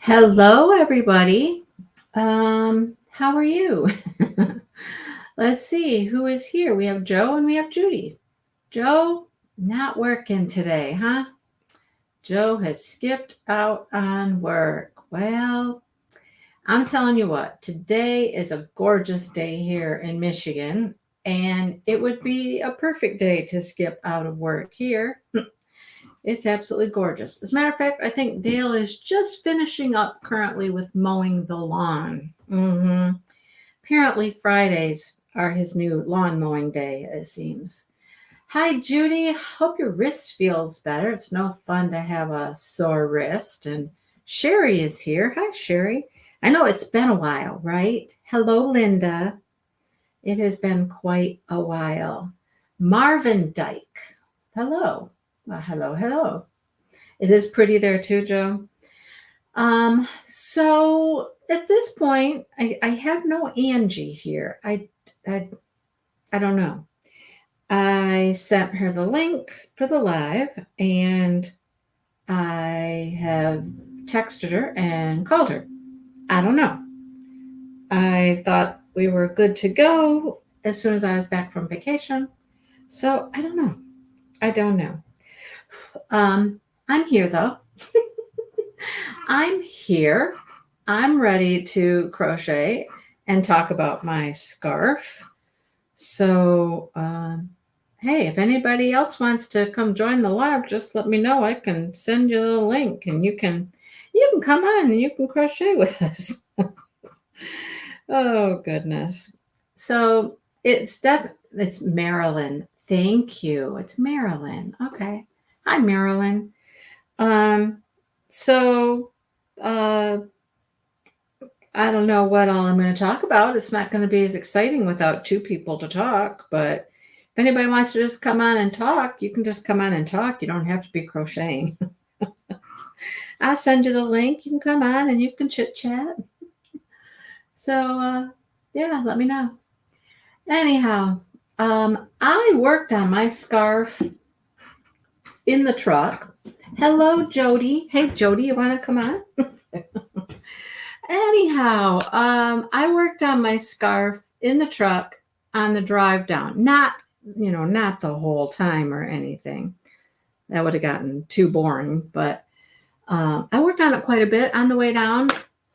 Hello, everybody. How are you? Let's see who is here. We have Joe and we have Judy. Joe, not working today, huh? Joe has skipped out on work. Well, I'm telling you what, today is a gorgeous day here in Michigan, and it would be a perfect day to skip out of work here. It's absolutely gorgeous. As a matter of fact, I think Dale is just finishing up currently with mowing the lawn. Apparently, Fridays are his new lawn mowing day, it seems. Hi, Judy. Hope your wrist feels better. It's no fun to have a sore wrist. And Sherry is here. Hi, Sherry. I know it's been a while, right? Hello, Linda. It has been quite a while. Marvin Dyke. Hello. Well, hello. It is pretty there too, Joe. So at this point, I have no Angie here. I don't know. I sent her the link for the live, and I have texted her and called her. I don't know. I thought we were good to go as soon as I was back from vacation. So I don't know. I'm here though. I'm here. I'm ready to crochet and talk about my scarf. So, hey, if anybody else wants to come join the live, just let me know. I can send you the link, and you can come on and you can crochet with us. Oh goodness. So it's Marilyn. Thank you. It's Marilyn. Okay. Hi, Marilyn. So I don't know what all I'm going to talk about. It's not going to be as exciting without two people to talk, but if anybody wants to just come on and talk, you can just come on and talk. You don't have to be crocheting. I'll send you the link. You can come on and you can chit chat. So, yeah, let me know. Anyhow, I worked on my scarf in the truck. Hello, Jody. Hey, Jody, you want to come on? Anyhow, I worked on my scarf in the truck on the drive down. Not the whole time or anything. That would have gotten too boring. But I worked on it quite a bit on the way down,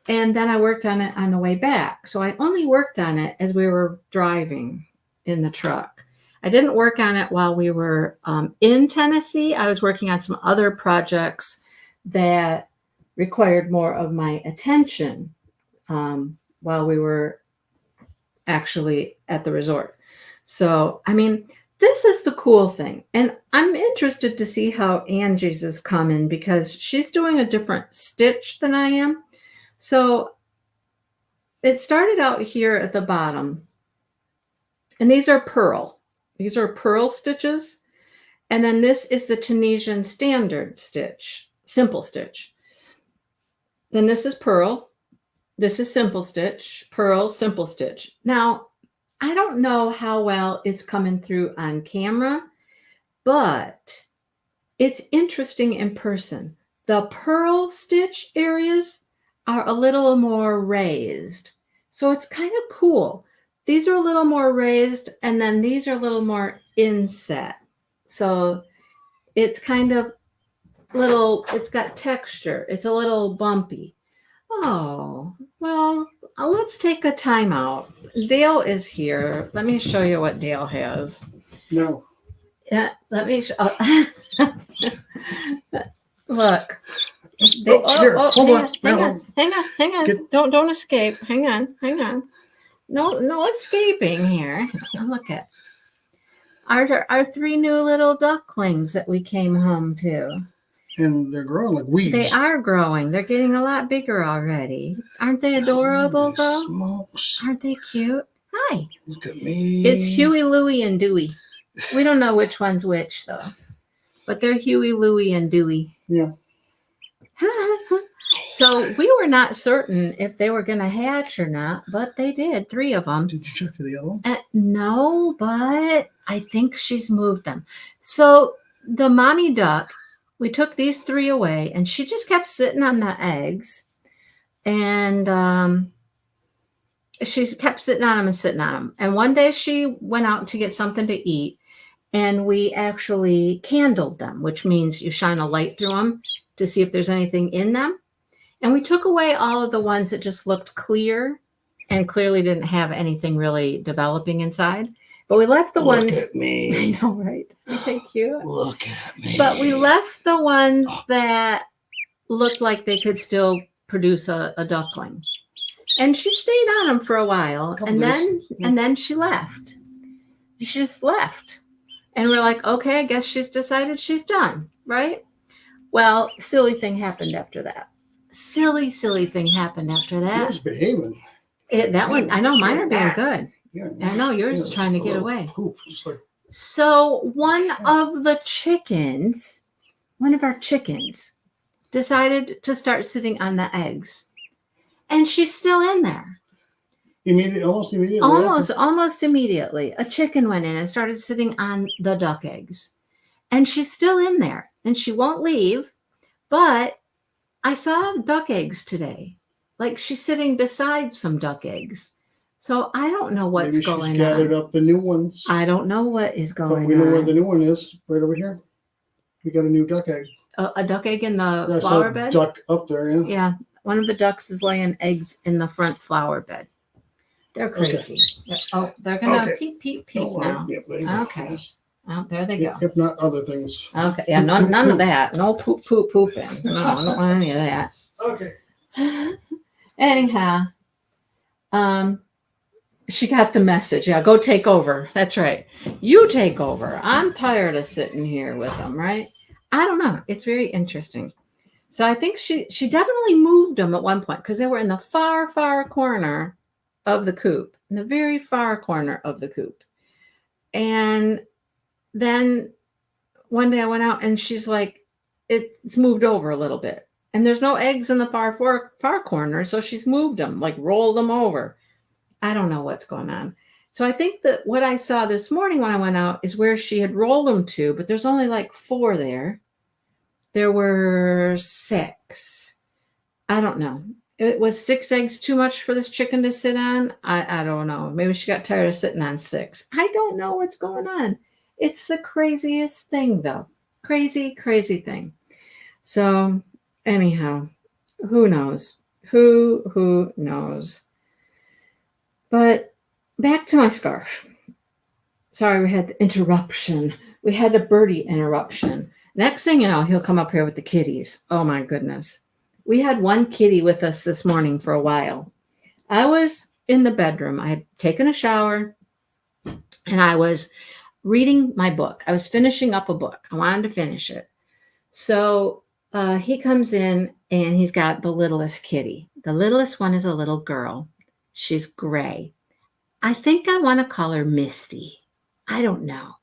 and then I worked on it on the way back. So I only worked on it as we were driving in the truck. I didn't work on it while we were in Tennessee. I was working on some other projects that required more of my attention while we were actually at the resort. So, I mean, this is the cool thing. And I'm interested to see how Angie's is coming because she's doing a different stitch than I am. So it started out here at the bottom. And these are pearl. These are pearl stitches. And then this is the Tunisian standard stitch, simple stitch. Then this is pearl. This is simple stitch, pearl, simple stitch. Now, I don't know how well it's coming through on camera, but it's interesting in person. The pearl stitch areas are a little more raised. So it's kind of cool. These are a little more raised, and then these are a little more inset. So it's kind of it's got texture. It's a little bumpy. Oh, well, let's take a time out. Dale is here. Let me show you what Dale has. No. Yeah, let me show. Look. Here, hold on. Hang on. Don't escape. Hang on. No escaping here. Look at our three new little ducklings that we came home to. And they're growing like weeds. They are growing. They're getting a lot bigger already. Aren't they adorable, though? Smokes. Aren't they cute? Hi. Look at me. It's Huey, Louie, and Dewey. We don't know which one's which, though. But they're Huey, Louie, and Dewey. Yeah. So we were not certain if they were going to hatch or not, but they did. 3 of them. Did you check for the other one? No, but I think she's moved them. So the mommy duck, we took these 3 away, and she just kept sitting on the eggs. And she kept sitting on them and sitting on them. And one day she went out to get something to eat, and we actually candled them, which means you shine a light through them to see if there's anything in them. And we took away all of the ones that just looked clear and clearly didn't have anything really developing inside. But we left the ones. Look at me. I know, right? Thank you. Look at me. But we left the ones that looked like they could still produce a duckling. And she stayed on them for a while, and then she left. She just left. And we're like, okay, I guess she's decided she's done, right? Well, silly thing happened after that. Silly thing happened after that. Yours behaving. That one, I know mine are being good. Yeah, I know yours is trying to get away. Poop. Just like, So one of our chickens, decided to start sitting on the eggs. And she's still in there. almost immediately. Almost immediately. A chicken went in and started sitting on the duck eggs. And she's still in there. And she won't leave. But I saw duck eggs today. Like she's sitting beside some duck eggs. So I don't know what's Maybe going she's gathered on. up the new ones. I don't know what is But going we know where on. the new one is. Right over here. We got a new duck egg. A duck egg in the There's flower a bed? duck up there, yeah. Yeah. One of the ducks is laying eggs in the front flower bed. They're crazy. They're going to peep now. Okay. Yes. Oh, there they go. If not other things. Okay. Yeah, none of that. No pooping. No, I don't want any of that. Okay. Anyhow, she got the message. Yeah, go take over. That's right. You take over. I'm tired of sitting here with them, right? I don't know. It's very interesting. So I think she definitely moved them at one point because they were in the far corner of the coop, in the very far corner of the coop. And then one day I went out and she's like, it's moved over a little bit. And there's no eggs in the far corner. So she's moved them, like rolled them over. I don't know what's going on. So I think that what I saw this morning when I went out is where she had rolled them to, but there's only like 4 there. There were 6. I don't know. It was 6 eggs too much for this chicken to sit on. I don't know. Maybe she got tired of sitting on 6. I don't know what's going on. It's the craziest thing, though. Crazy thing. So anyhow, who knows? Who knows? But back to my scarf. Sorry, we had the interruption. We had a birdie interruption. Next thing you know, he'll come up here with the kitties. Oh, my goodness. We had one kitty with us this morning for a while. I was in the bedroom. I had taken a shower, and I was reading my book. I was finishing up a book. I wanted to finish it. So he comes in, and he's got the littlest kitty. The littlest one is a little girl. She's gray. I think I want to call her Misty. I don't know.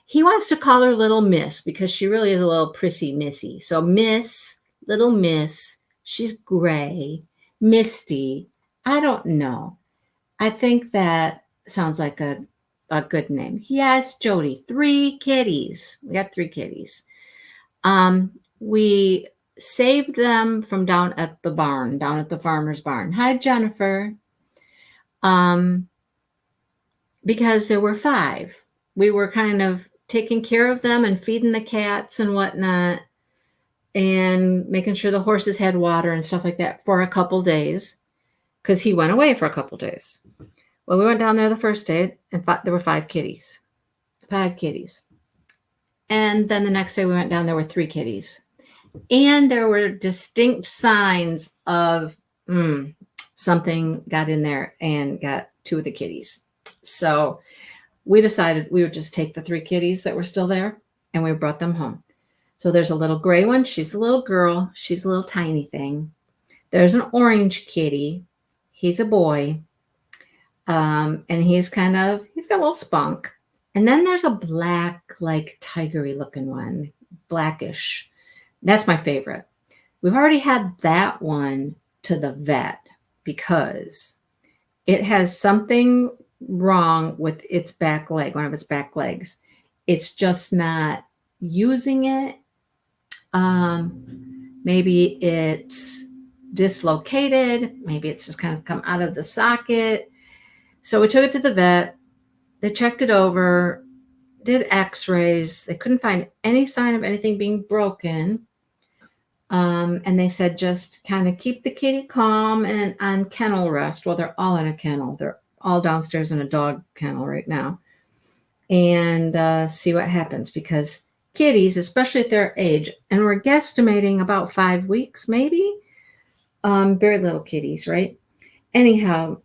He wants to call her Little Miss because she really is a little prissy missy. So Miss, Little Miss, she's gray. Misty, I don't know. I think that sounds like a good name. Yes, Jody, 3 kitties. We got 3 kitties. We saved them from down at the barn, down at the farmer's barn. Hi, Jennifer. Because there were 5. We were kind of taking care of them and feeding the cats and whatnot and making sure the horses had water and stuff like that for a couple days because he went away for a couple days. Well, we went down there the first day and there were 5 kitties. 5 kitties. And then the next day we went down, there were 3 kitties. And there were distinct signs of something got in there and got 2 of the kitties. So we decided we would just take the 3 kitties that were still there and we brought them home. So there's a little gray one. She's a little girl. She's a little tiny thing. There's an orange kitty. He's a boy. And he's got a little spunk. And then there's a black, like tigery looking one, blackish. That's my favorite. We've already had that one to the vet because it has something wrong with its back leg, one of its back legs. It's just not using it. Maybe it's dislocated. Maybe it's just kind of come out of the socket. So we took it to the vet. They checked it over, did x-rays. They couldn't find any sign of anything being broken. And they said just kind of keep the kitty calm and on kennel rest. Well, they're all in a kennel. They're all downstairs in a dog kennel right now. And see what happens, because kitties, especially at their age, and we're guesstimating about 5 weeks maybe, very little kitties, right? Anyhow,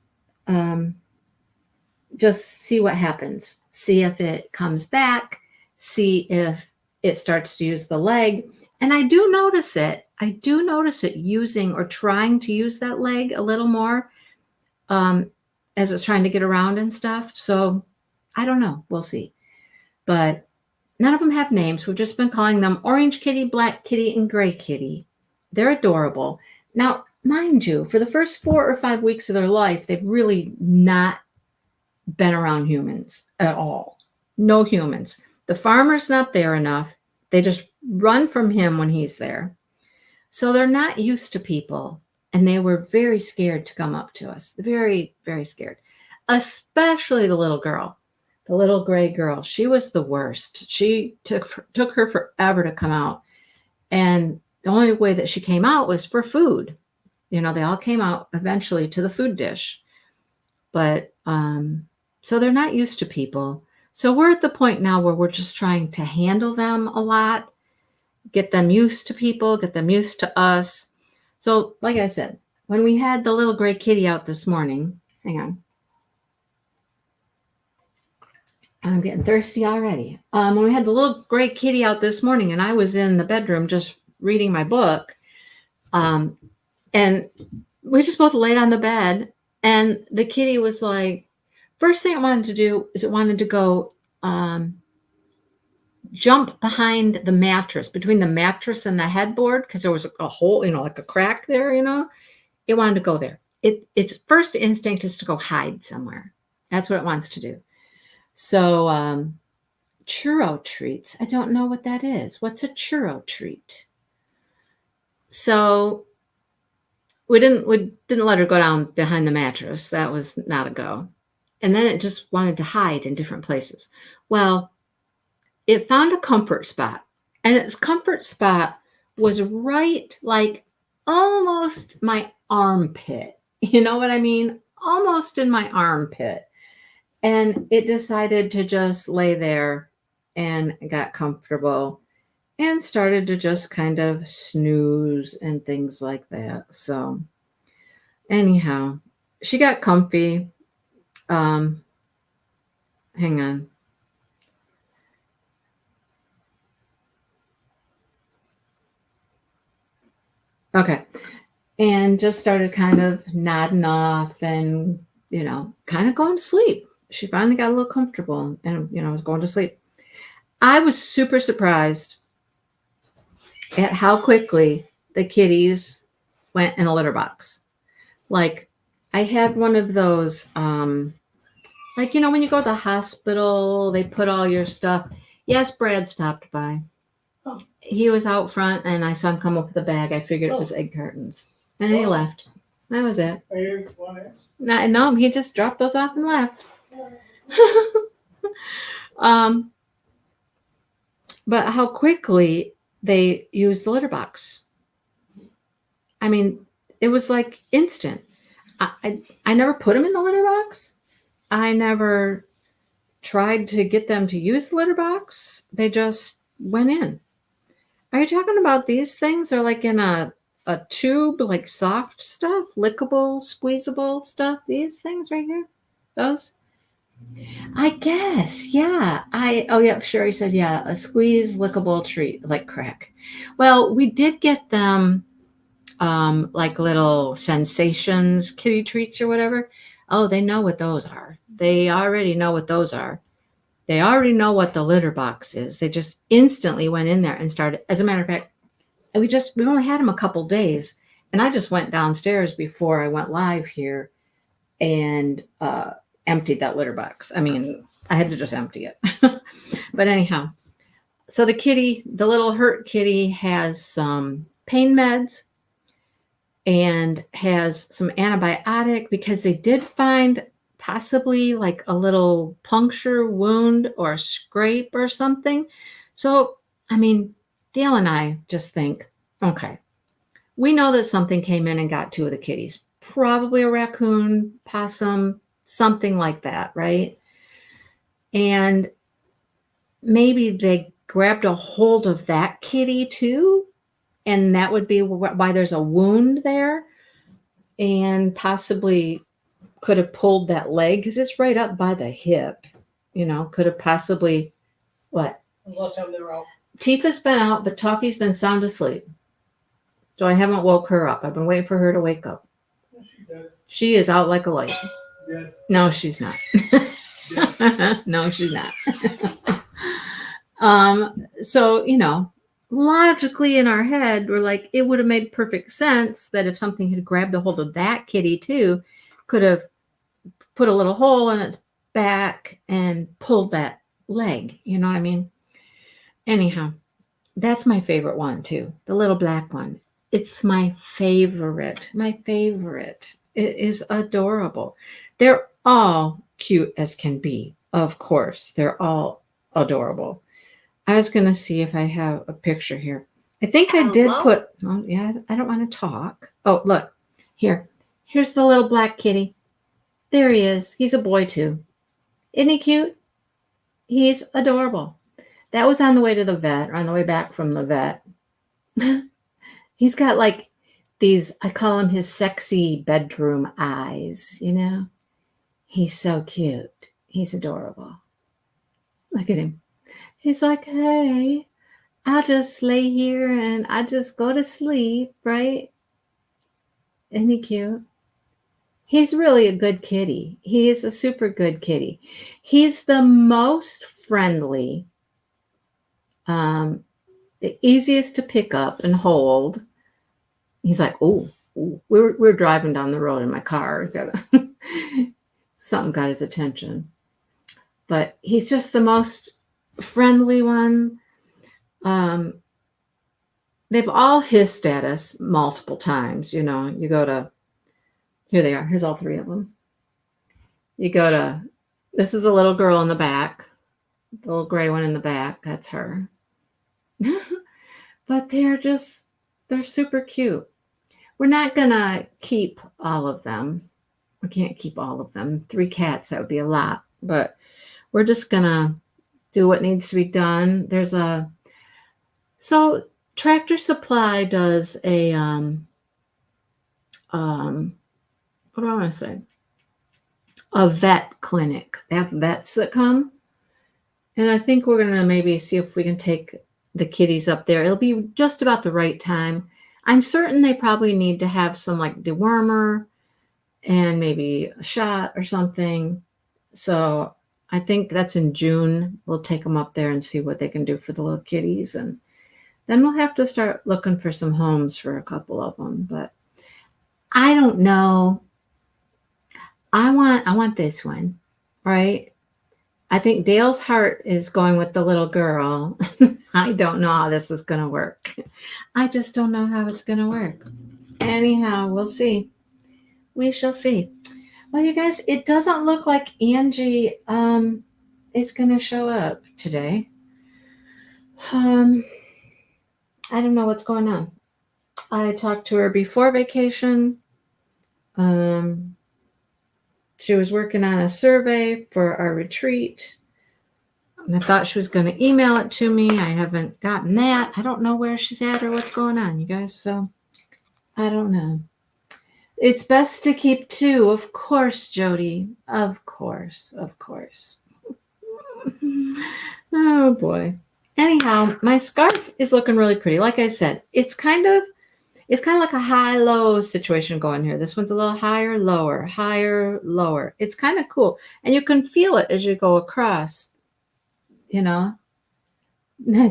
just see what happens. See if it comes back. See if it starts to use the leg. And I do notice it. I do notice it using or trying to use that leg a little more as it's trying to get around and stuff. So I don't know. We'll see. But none of them have names. We've just been calling them Orange Kitty, Black Kitty, and Gray Kitty. They're adorable. Now, mind you, for the first 4 or 5 weeks of their life, they've really not been around humans at all. No humans. The farmer's not there enough. They just run from him when he's there. So they're not used to people. And they were very scared to come up to us. Very, very scared. Especially the little girl, the little gray girl. She was the worst. She took her forever to come out. And the only way that she came out was for food. You know, they all came out eventually to the food dish. But so they're not used to people. So we're at the point now where we're just trying to handle them a lot, get them used to people, get them used to us. So like I said, when we had the little gray kitty out this morning, hang on. I'm getting thirsty already. When we had the little gray kitty out this morning and I was in the bedroom just reading my book, and we just both laid on the bed, and the kitty was like, first thing it wanted to do is it wanted to go jump behind the mattress, between the mattress and the headboard, because there was a hole, like a crack there, It wanted to go there. Its first instinct is to go hide somewhere. That's what it wants to do. So churro treats. I don't know what that is. What's a churro treat? So we didn't let her go down behind the mattress. That was not a go. And then it just wanted to hide in different places. Well, it found a comfort spot, and its comfort spot was right, like almost my armpit. You know what I mean? Almost in my armpit. And it decided to just lay there and got comfortable and started to just kind of snooze and things like that. So anyhow, she got comfy. Hang on. Okay. And just started kind of nodding off and, kind of going to sleep. She finally got a little comfortable and, was going to sleep. I was super surprised at how quickly the kitties went in a litter box. Like, I had one of those, when you go to the hospital, they put all your stuff. Yes, Brad stopped by. Oh. He was out front, and I saw him come up with a bag. I figured it was egg cartons. And then he left. That was it. Are you one egg? No, he just dropped those off and left. But how quickly they used the litter box. I mean, it was like instant. I never put them in the litter box. I never tried to get them to use the litter box. They just went in. Are you talking about these things? They're like in a tube, like soft stuff, lickable, squeezable stuff. These things right here, those. I guess, yeah. Sherry said, yeah, a squeeze, lickable treat, like crack. Well, we did get them like little sensations, kitty treats or whatever. Oh, they know what those are. They already know what those are. They already know what the litter box is. They just instantly went in there and started. As a matter of fact, we only had them a couple days, and I just went downstairs before I went live here and emptied that litter box. I mean, I had to just empty it. But anyhow, so the little hurt kitty has some pain meds. and has some antibiotic because they did find possibly like a little puncture wound or scrape or something. So, I mean, Dale and I just think, okay, we know that something came in and got two of the kitties, probably a raccoon, possum, something like that, right? And maybe they grabbed a hold of that kitty too, and that would be why there's a wound there, and possibly could have pulled that leg because it's right up by the hip. Could have possibly what? The last time they were out. Tifa's been out, but Toffee's been sound asleep. So I haven't woke her up. I've been waiting for her to wake up. She is out like a light. Yeah. No, she's not. No, she's not. So, logically in our head, we're like, it would have made perfect sense that if something had grabbed a hold of that kitty too, could have put a little hole in its back and pulled that leg. You know what I mean? Anyhow, that's my favorite one too. The little black one. It's my favorite. My favorite. It is adorable. They're all cute as can be. Of course, they're all adorable. I was going to see if I have a picture here. I think I did put, oh yeah, I don't want to talk. Oh, look, here. Here's the little black kitty. There he is. He's a boy too. Isn't he cute? He's adorable. That was on the way to the vet, or on the way back from the vet. He's got like these, I call him his sexy bedroom eyes, He's so cute. He's adorable. Look at him. He's like, hey, I'll just lay here and I just go to sleep, right? Isn't he cute? He's really a good kitty. He is a super good kitty. He's the most friendly, the easiest to pick up and hold. He's like, oh, we're driving down the road in my car. Something got his attention. But he's just the most friendly one. They've all hissed at us multiple times. You go to, here they are. Here's all three of them. You go to, this is a little girl in the back, the little gray one in the back. That's her. But they're super cute. We're not going to keep all of them. We can't keep all of them. 3 cats, that would be a lot. But we're just going to do what needs to be done. So Tractor Supply does a, what do I want to say? A vet clinic. They have vets that come. And I think we're going to maybe see if we can take the kitties up there. It'll be just about the right time. I'm certain they probably need to have some like dewormer and maybe a shot or something. So I think that's in June. We'll take them up there and see what they can do for the little kitties. And then we'll have to start looking for some homes for a couple of them. But I don't know. I want this one, right? I think Dale's heart is going with the little girl. I don't know how this is going to work. I just don't know how it's going to work. Anyhow, we'll see. We shall see. Well, you guys, it doesn't look like Angie is going to show up today. I don't know what's going on. I talked to her before vacation. She was working on a survey for our retreat. I thought she was going to email it to me. I haven't gotten that. I don't know where she's at or what's going on, you guys. So I don't know. It's best to keep 2, of course, Jody. Of course. Oh boy. Anyhow, my scarf is looking really pretty. Like I said, it's kind of like a high-low situation going here. This one's a little higher, lower. It's kind of cool. And you can feel it as you go across,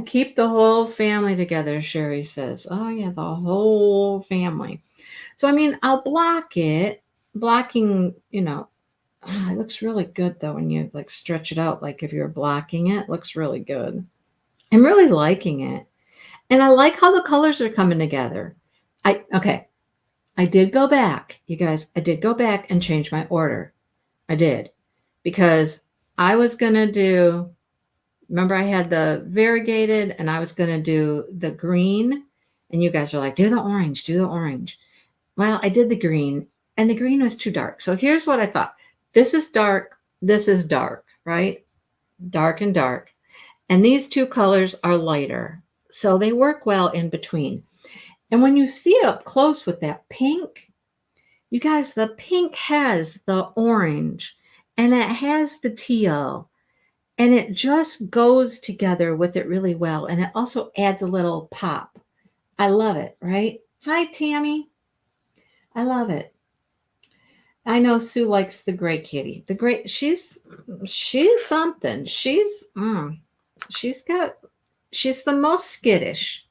Keep the whole family together, Sherry says. Oh, yeah, the whole family. So, I'll block it. Blocking, it looks really good, though, when you, stretch it out. Like, if you're blocking it looks really good. I'm really liking it. And I like how the colors are coming together. Okay. I did go back, you guys. I did go back and change my order. I did. Because I was going to do, remember I had the variegated and I was going to do the green. And you guys are like, do the orange, do the orange. Well, I did the green and the green was too dark. So here's what I thought. This is dark. This is dark, right? Dark and dark. And these two colors are lighter. So they work well in between. And when you see it up close with that pink, you guys, the pink has the orange and it has the teal and it just goes together with it really well. And it also adds a little pop. I love it, right? Hi, Tammy. I love it. I know Sue likes the gray kitty. The gray, she's something. She's the most skittish.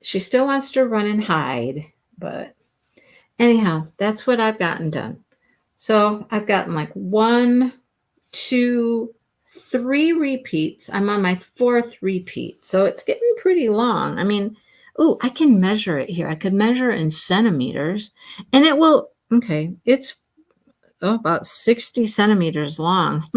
She still wants to run and hide, but anyhow, that's what I've gotten done. So I've gotten like 1, 2, 3 repeats. I'm on my 4th repeat. So it's getting pretty long. I mean, oh, I can measure it here. I could measure in centimeters and it will, okay, it's about 60 centimeters long,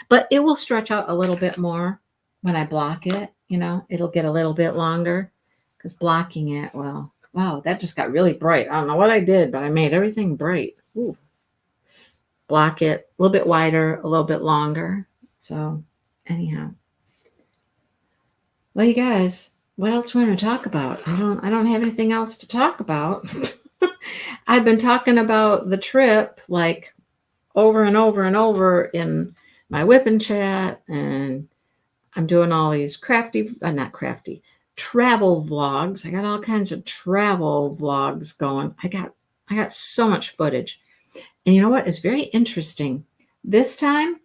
but it will stretch out a little bit more when I block it. You know, it'll get a little bit longer because blocking it, well, wow, that just got really bright. I don't know what I did, but I made everything bright. Ooh. Block it a little bit wider, a little bit longer. So anyhow, well, you guys, what else want to talk about? I don't have anything else to talk about. I've been talking about the trip like over and over and over in my whipping chat, and I'm doing all these not crafty, travel vlogs. I got all kinds of travel vlogs going. I got so much footage. And you know what? It's very interesting. This time,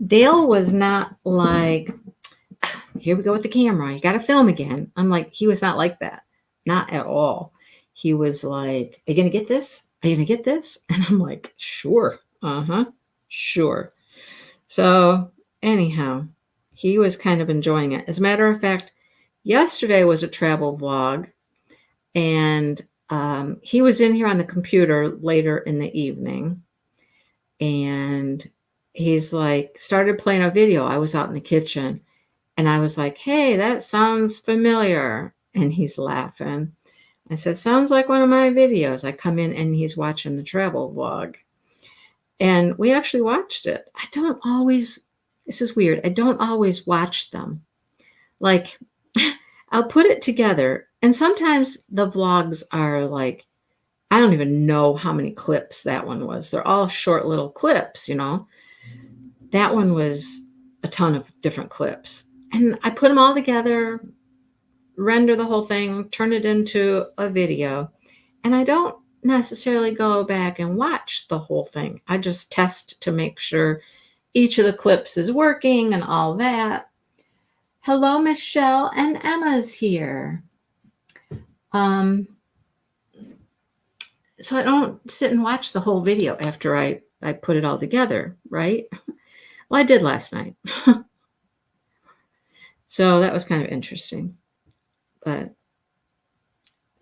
Dale was not like, here we go with the camera. You got to film again. I'm like, he was not like that. Not at all. He was like, are you going to get this? Are you going to get this? And I'm like, sure. Sure. So anyhow, he was kind of enjoying it. As a matter of fact, yesterday was a travel vlog, and he was in here on the computer later in the evening, and he's like, started playing a video. I was out in the kitchen, and I was like, hey, that sounds familiar. And he's laughing. I said, sounds like one of my videos. I come in, and he's watching the travel vlog. And we actually watched it. I don't always, this is weird. I don't always watch them. Like, I'll put it together. And sometimes the vlogs are like, I don't even know how many clips that one was. They're all short little clips, you know. That one was a ton of different clips. And I put them all together, render the whole thing, turn it into a video. And I don't necessarily go back and watch the whole thing. I just test to make sure each of the clips is working and all that. Hello, Michelle, and Emma's here. So I don't sit and watch the whole video after I put it all together, right? Well, I did last night. So that was kind of interesting. But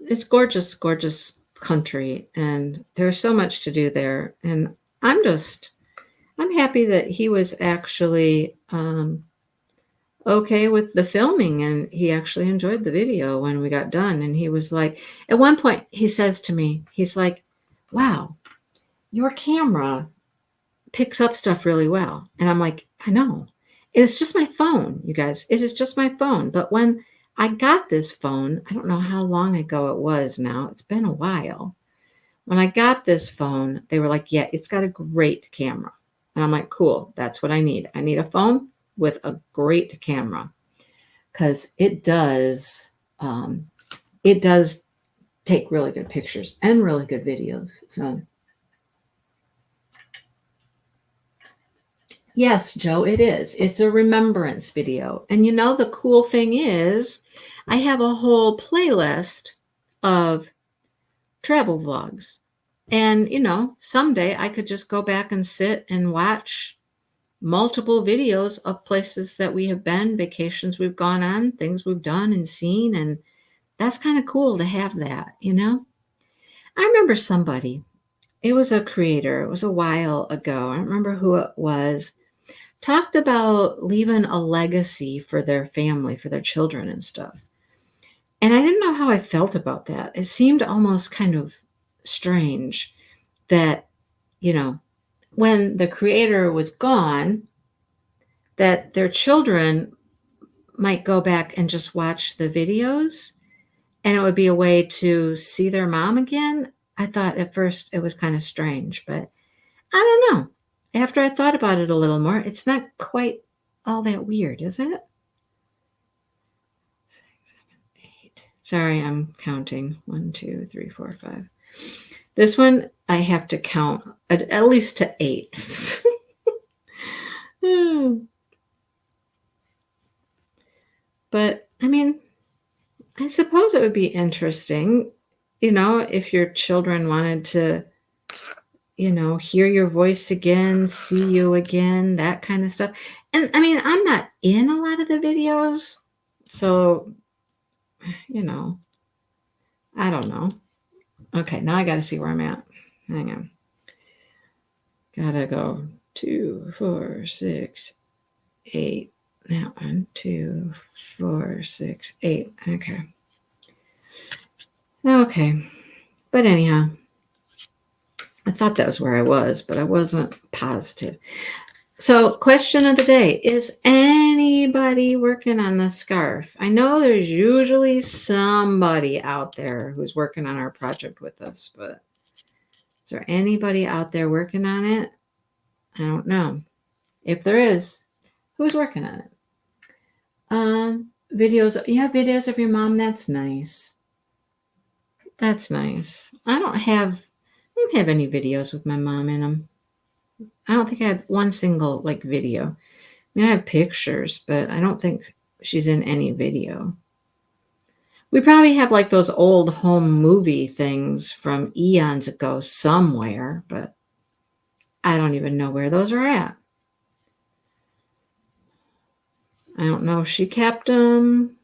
it's gorgeous, gorgeous country, and there's so much to do there. And I'm happy that he was actually okay with the filming, and he actually enjoyed the video when we got done. And he was like, at one point he says to me, he's like, wow, your camera picks up stuff really well. And I'm like, I know. It's just my phone, you guys. It is just my phone. But when I got this phone, I don't know how long ago it was now. It's been a while. When I got this phone, they were like, yeah, it's got a great camera. And I'm like, cool, that's what I need. I need a phone with a great camera, because it does take really good pictures and really good videos. So yes, Joe, it is. It's a remembrance video. And you know, the cool thing is I have a whole playlist of travel vlogs. And, you know, someday I could just go back and sit and watch multiple videos of places that we have been, vacations we've gone on, things we've done and seen. And that's kind of cool to have that, you know. I remember somebody, it was a creator, it was a while ago, I don't remember who it was, talked about leaving a legacy for their family, for their children and stuff. And I didn't know how I felt about that. It seemed almost kind of strange that, when the creator was gone, that their children might go back and just watch the videos and it would be a way to see their mom again. I thought at first it was kind of strange, but I don't know. After I thought about it a little more, it's not quite all that weird, is it? 6, 7, 8. Sorry, I'm counting. 1, 2, 3, 4, 5. This one I have to count at least to 8. But I mean, I suppose it would be interesting, if your children wanted to, hear your voice again, see you again, that kind of stuff. And I mean, I'm not in a lot of the videos, so, I don't know. Okay, now I got to see where I'm at. Hang on. Gotta go 2, 4, 6, 8. That 1, 2, 4, 6, 8. Okay. But anyhow, I thought that was where I was, but I wasn't positive. So, question of the day, is anybody working on the scarf? I know there's usually somebody out there who's working on our project with us, but is there anybody out there working on it? I don't know. If there is, who's working on it? Videos. You have videos of your mom? That's nice. That's nice. I don't have any videos with my mom in them. I don't think I have one single video. I mean, I have pictures, but I don't think she's in any video. We probably have those old home movie things from eons ago somewhere, but I don't even know where those are at. I don't know if she kept them.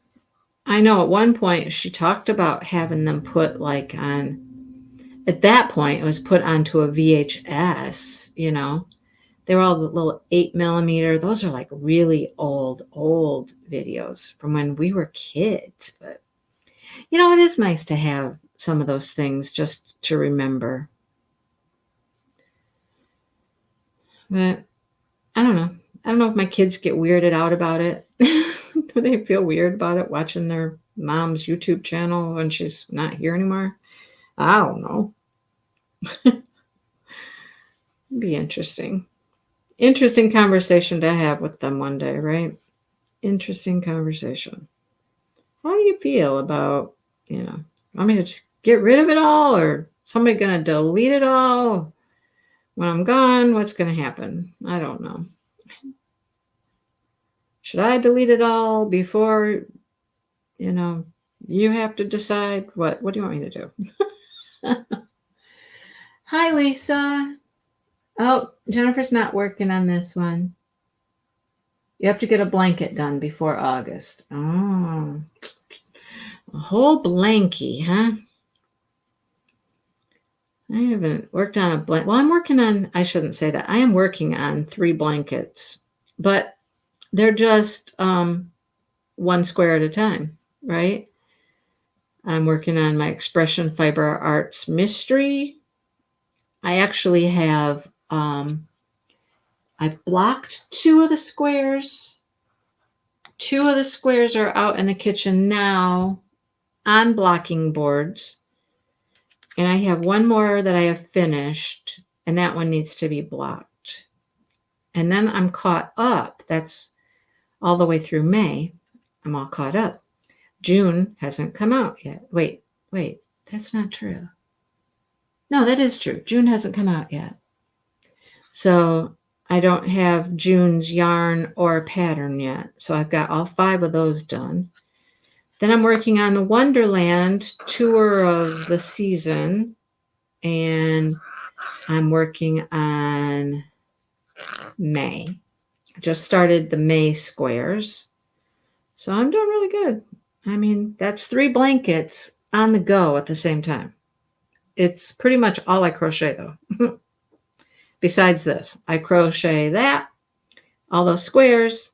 I know at one point she talked about having them put on, at that point it was put onto a VHS, They were all the little 8mm. Those are really old videos from when we were kids. But, it is nice to have some of those things just to remember. But I don't know. I don't know if my kids get weirded out about it. Do they feel weird about it, watching their mom's YouTube channel when she's not here anymore? I don't know. It'd be interesting. Interesting conversation to have with them one day, right? Interesting conversation. How do you feel about, want me to just get rid of it all, or somebody going to delete it all when I'm gone? What's going to happen? I don't know. Should I delete it all before, you have to decide? What do you want me to do? Hi, Lisa. Oh, Jennifer's not working on this one. You have to get a blanket done before August. Oh, a whole blankie, huh? I haven't worked on a blanket. Well, I'm working on, I shouldn't say that. I am working on 3 blankets, but they're just 1 square at a time, right? I'm working on my Expression Fiber Arts Mystery. I actually have, I've blocked 2 of the squares. 2 of the squares are out in the kitchen now on blocking boards. And I have 1 more that I have finished, and that one needs to be blocked. And then I'm caught up. That's all the way through May. I'm all caught up. June hasn't come out yet. Wait, that's not true. No, that is true. June hasn't come out yet. So I don't have June's yarn or pattern yet. So I've got all 5 of those done. Then I'm working on the Wonderland tour of the season, and I'm working on May. I just started the May squares. So I'm doing really good. I mean, that's 3 blankets on the go at the same time. It's pretty much all I crochet though. Besides this, I crochet that, all those squares,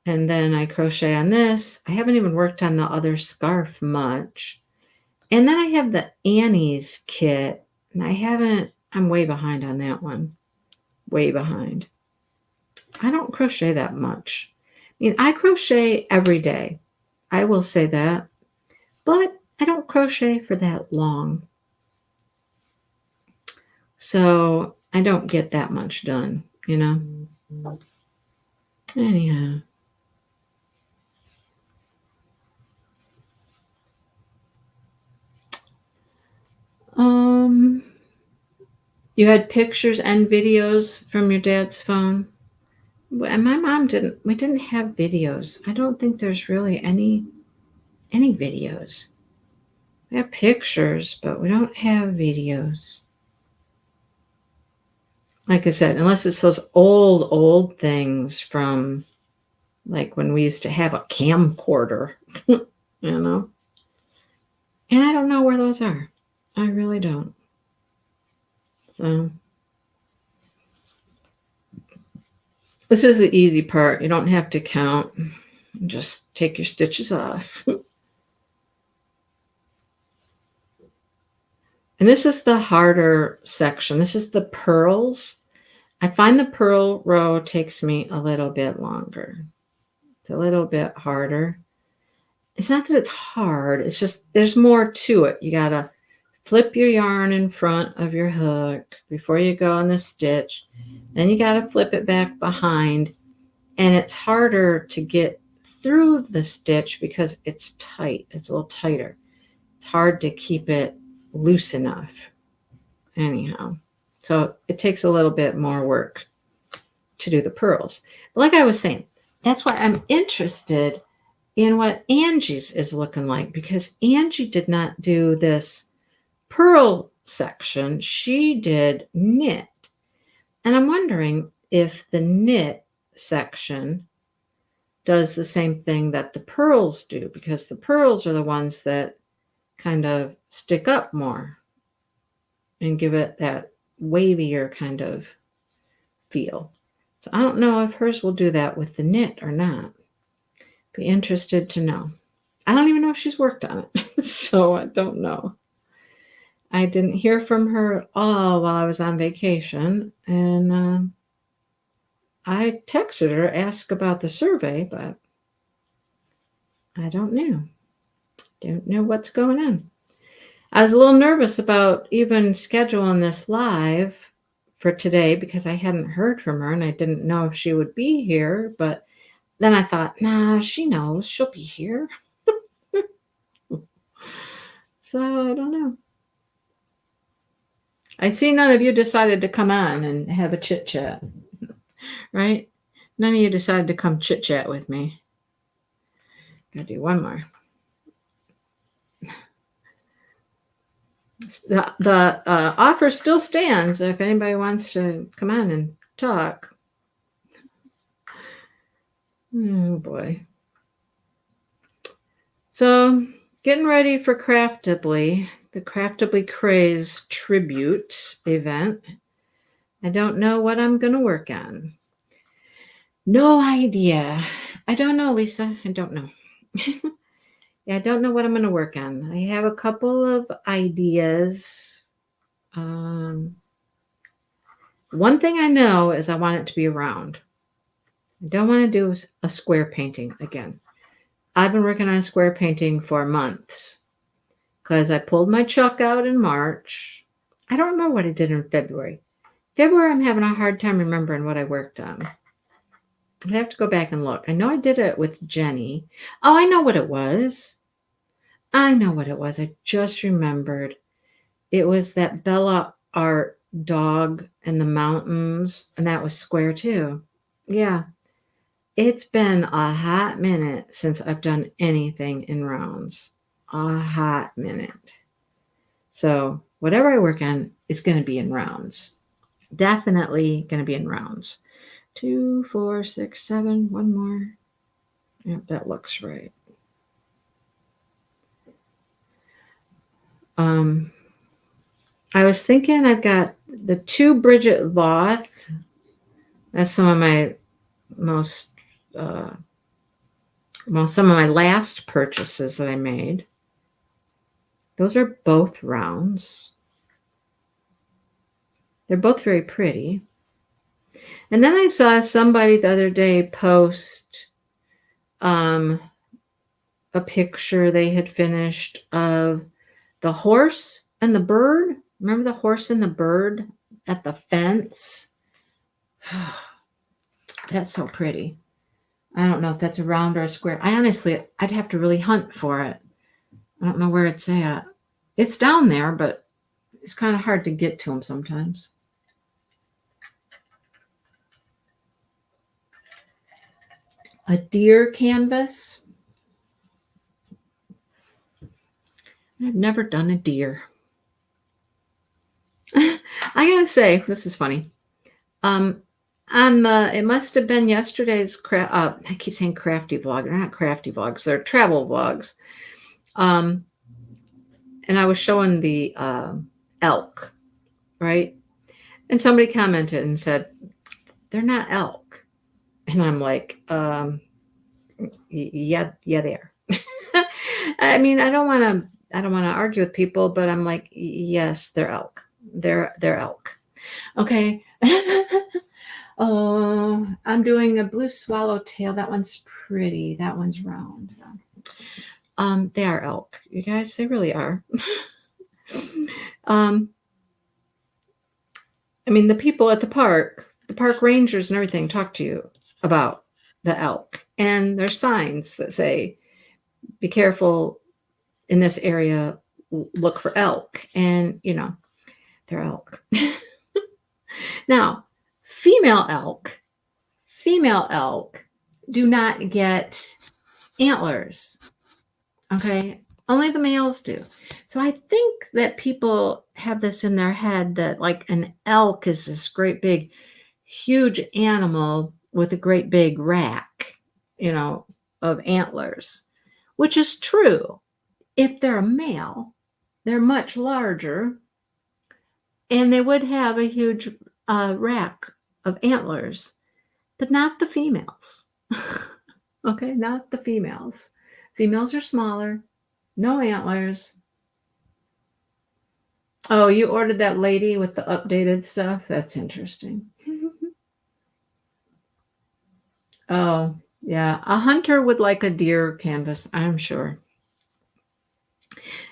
and then I crochet on this. I haven't even worked on the other scarf much. And then I have the Annie's kit, and I'm way behind on that one. Way behind. I don't crochet that much. I mean, I crochet every day. I will say that. But I don't crochet for that long. So I don't get that much done, you know? Anyhow. You had pictures and videos from your dad's phone? And my mom didn't. We didn't have videos. I don't think there's really any videos. We have pictures, but we don't have videos. Like I said, unless it's those old things from like when we used to have a camcorder, you know? And I don't know where those are. I really don't. So this is the easy part. You don't have to count. Just take your stitches off. And this is the harder section. This is the purls. I find the purl row takes me a little bit longer. It's a little bit harder. It's not that it's hard. It's just there's more to it. You got to flip your yarn in front of your hook before you go on the stitch. Then you got to flip it back behind. And it's harder to get through the stitch because it's tight. It's a little tighter. It's hard to keep it loose enough. Anyhow, so it takes a little bit more work to do the purls. But like I was saying, that's why I'm interested in what Angie's is looking like, because Angie did not do this purl section. She did knit. And I'm wondering if the knit section does the same thing that the purls do, because the purls are the ones that kind of stick up more and give it that wavier kind of feel. So I don't know if hers will do that with the knit or not. Be interested to know. I don't even know if she's worked on it, so I don't know. I didn't hear from her at all while I was on vacation, and I texted her, asked about the survey, but I don't know. Don't know what's going on. I was a little nervous about even scheduling this live for today because I hadn't heard from her and I didn't know if she would be here. But then I thought, nah, she knows. She'll be here. So I don't know. I see none of you decided to come on and have a chit chat, right? None of you decided to come chit chat with me. Gotta do one more. The offer still stands if anybody wants to come on and talk. Oh boy. So getting ready for Craftably, the Craftably Craze tribute event. I don't know what I'm going to work on. No idea. I don't know, Lisa. I don't know. Yeah, I don't know what I'm going to work on. I have a couple of ideas. One thing I know is I want it to be round. I don't want to do a square painting again. I've been working on square painting for months because I pulled my chuck out in March. I don't remember what I did in February. February, I'm having a hard time remembering what I worked on. I'd have to go back and look. I know I did it with Jenny. Oh, I know what it was. I just remembered. It was that Bella Art dog in the mountains, and that was square too. Yeah. It's been a hot minute since I've done anything in rounds. A hot minute. So whatever I work on is going to be in rounds. Definitely going to be in rounds. 2, 4, 6, 7. One more. Yep, that looks right. I was thinking I've got the 2 Bridget Loth. That's some of my most, some of my last purchases that I made. Those are both rounds. They're both very pretty. And then I saw somebody the other day post a picture they had finished of the horse and the bird. Remember the horse and the bird at the fence? That's so pretty. I don't know if that's a round or a square. I'd have to really hunt for it. I don't know where it's at. It's down there, but it's kind of hard to get to them sometimes. A deer canvas. I've never done a deer. I gotta say, this is funny. It must have been yesterday's I keep saying crafty vlog. They're not crafty vlogs. They're travel vlogs. And I was showing the elk, right? And somebody commented and said, they're not elk. And I'm like, yeah, they are. I mean, I don't want to argue with people, but I'm like, yes, they're elk. They're elk. Okay. Oh, I'm doing a blue swallowtail. That one's pretty. That one's round. They are elk. You guys, they really are. I mean, the people at the park rangers and everything talk to you about the elk. And there's signs that say, be careful in this area, look for elk. And, you know, they're elk. Now, female elk do not get antlers. Okay? Only the males do. So I think that people have this in their head that like an elk is this great big, huge animal with a great big rack, you know, of antlers, which is true. If they're a male, they're much larger and they would have a huge rack of antlers, but not the females. Okay, not the females. Females are smaller, no antlers. Oh, you ordered that lady with the updated stuff? That's interesting. Oh, yeah. A hunter would like a deer canvas, I'm sure.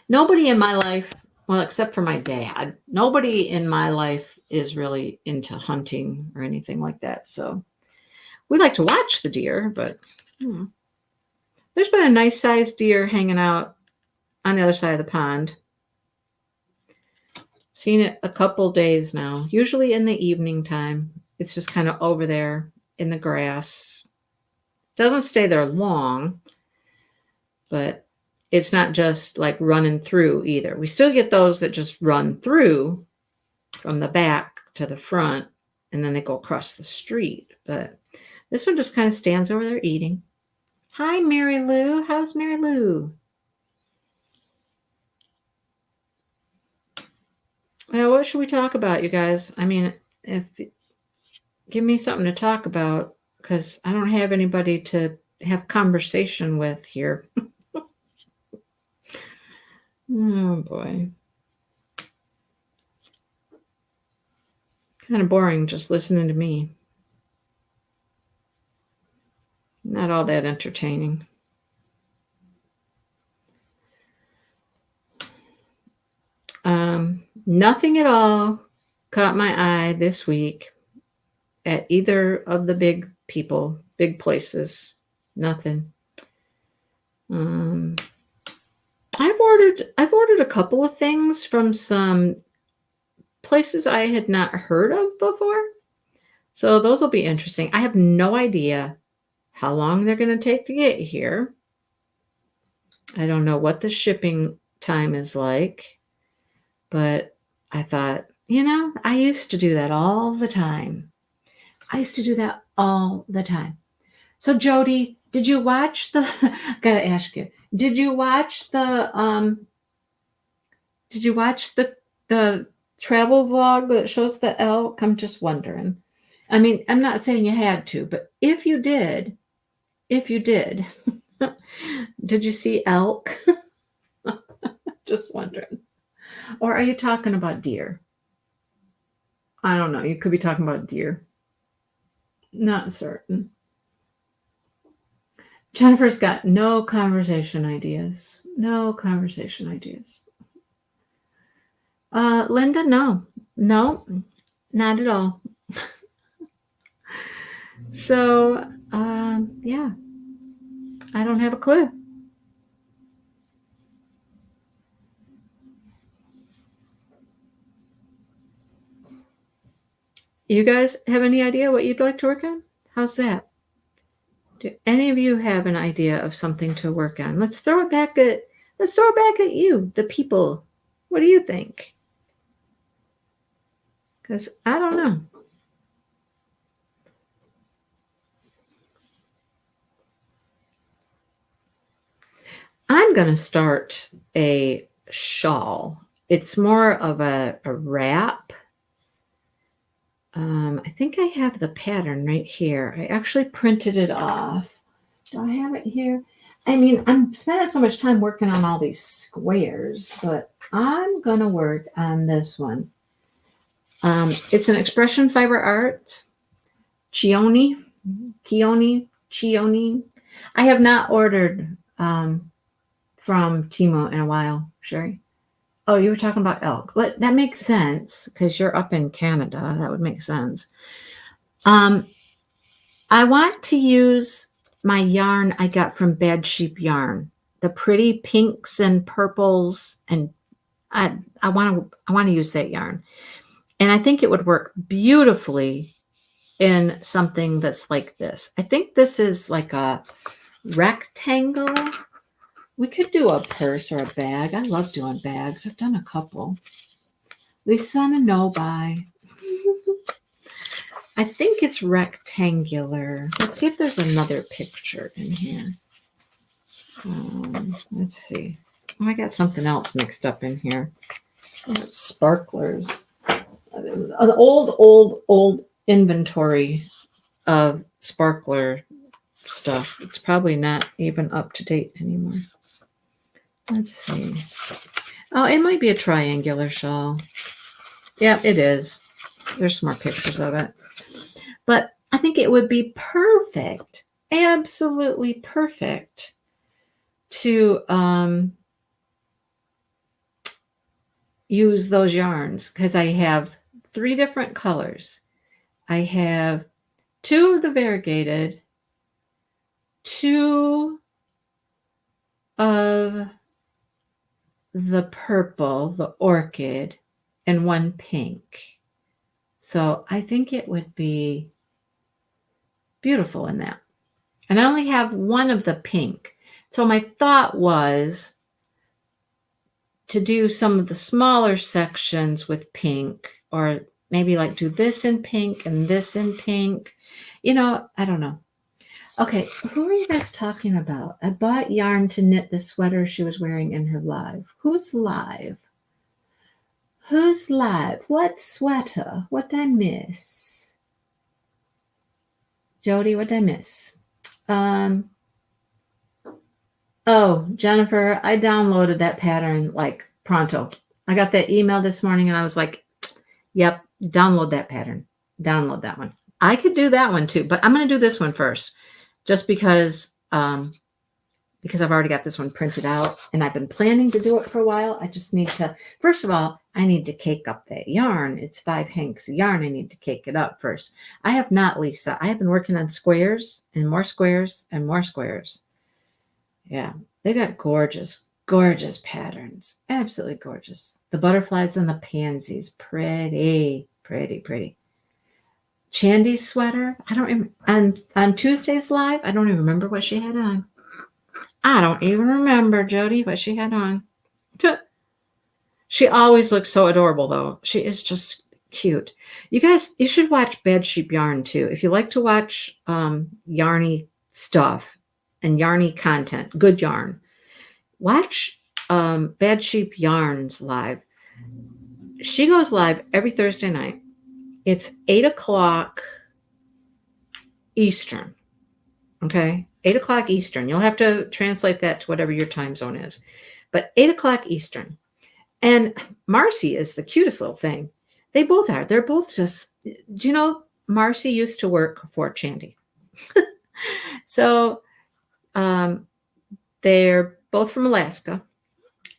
Nobody in my life, well, except for my dad, nobody in my life is really into hunting or anything like that. So we like to watch the deer, but there's been a nice sized deer hanging out on the other side of the pond. Seen it a couple days now, usually in the evening time. It's just kind of over there in the grass. Doesn't stay there long, but it's not just like running through either. We still get those that just run through from the back to the front and then they go across the street. But this one just kind of stands over there eating. Hi, Mary Lou. How's Mary Lou? What should we talk about, you guys? I mean, give me something to talk about because I don't have anybody to have conversation with here. Oh, boy. Kind of boring just listening to me. Not all that entertaining. Nothing at all caught my eye this week at either of the big places. Nothing. I've ordered a couple of things from some places I had not heard of before. So those will be interesting. I have no idea how long they're going to take to get here. I don't know what the shipping time is like, but I thought, you know, I used to do that all the time. So Jody, did you watch the, gotta ask you, did you watch the travel vlog that shows the elk? I'm just wondering. I mean, I'm not saying you had to, but if you did, did you see elk? Just wondering. Or are you talking about deer? I don't know. You could be talking about deer. Not certain. Jennifer's got no conversation ideas. No conversation ideas. Linda, no. No, not at all. So, yeah, I don't have a clue. You guys have any idea what you'd like to work on? How's that? Do any of you have an idea of something to work on? Let's throw it back at you, the people. What do you think? Because I don't know. I'm going to start a shawl. It's more of a wrap. I think I have the pattern right here. I actually printed it off. Do I have it here? I mean, I'm spending so much time working on all these squares, but I'm going to work on this one. It's an Expression Fiber Arts. Chioni. I have not ordered from Timo in a while, Sherry. Oh, you were talking about elk. But that makes sense because you're up in Canada. That would make sense. I want to use my yarn I got from Bad Sheep Yarn, the pretty pinks and purples, and I want to use that yarn. And I think it would work beautifully in something that's like this. I think this is like a rectangle. We could do a purse or a bag. I love doing bags. I've done a couple. Lisa on a no-buy. I think it's rectangular. Let's see if there's another picture in here. Let's see. Oh, I got something else mixed up in here. Oh, it's sparklers. An old inventory of sparkler stuff. It's probably not even up to date anymore. Let's see. Oh, it might be a triangular shawl. Yeah, it is. There's more pictures of it. But I think it would be perfect, absolutely perfect to use those yarns because I have 3 different colors. I have 2 of the variegated, 2 of the purple, the orchid, and 1 pink. So I think it would be beautiful in that. And I only have 1 of the pink. So my thought was to do some of the smaller sections with pink, or maybe like do this in pink and this in pink. You know, I don't know. Okay, who are you guys talking about? I bought yarn to knit the sweater she was wearing in her live. Who's live? Who's live? What sweater? What did I miss? Jody, what did I miss? Oh, Jennifer, I downloaded that pattern like pronto. I got that email this morning and I was like, yep, download that pattern. Download that one. I could do that one too, but I'm going to do this one first just because I've already got this one printed out and I've been planning to do it for a while. I just need to, first of all, I need to cake up that yarn. It's 5 hanks of yarn. I need to cake it up first. I have not, Lisa. I have been working on squares and more squares and more squares. Yeah, they got gorgeous, gorgeous patterns. Absolutely gorgeous. The butterflies and the pansies. Pretty, pretty, pretty. Chandy's sweater. I don't remember. On Tuesday's live, I don't even remember what she had on. I don't even remember, Jody, what she had on. She always looks so adorable, though. She is just cute. You guys, you should watch Bad Sheep Yarn, too. If you like to watch yarny stuff and yarny content, good yarn, watch Bad Sheep Yarns live. she goes live every Thursday night. It's 8 o'clock Eastern. Okay. 8 o'clock Eastern. You'll have to translate that to whatever your time zone is. But 8 o'clock Eastern. And Marcy is the cutest little thing. They both are. They're both just, do you know, Marcy used to work for Chandy. So they're both from Alaska.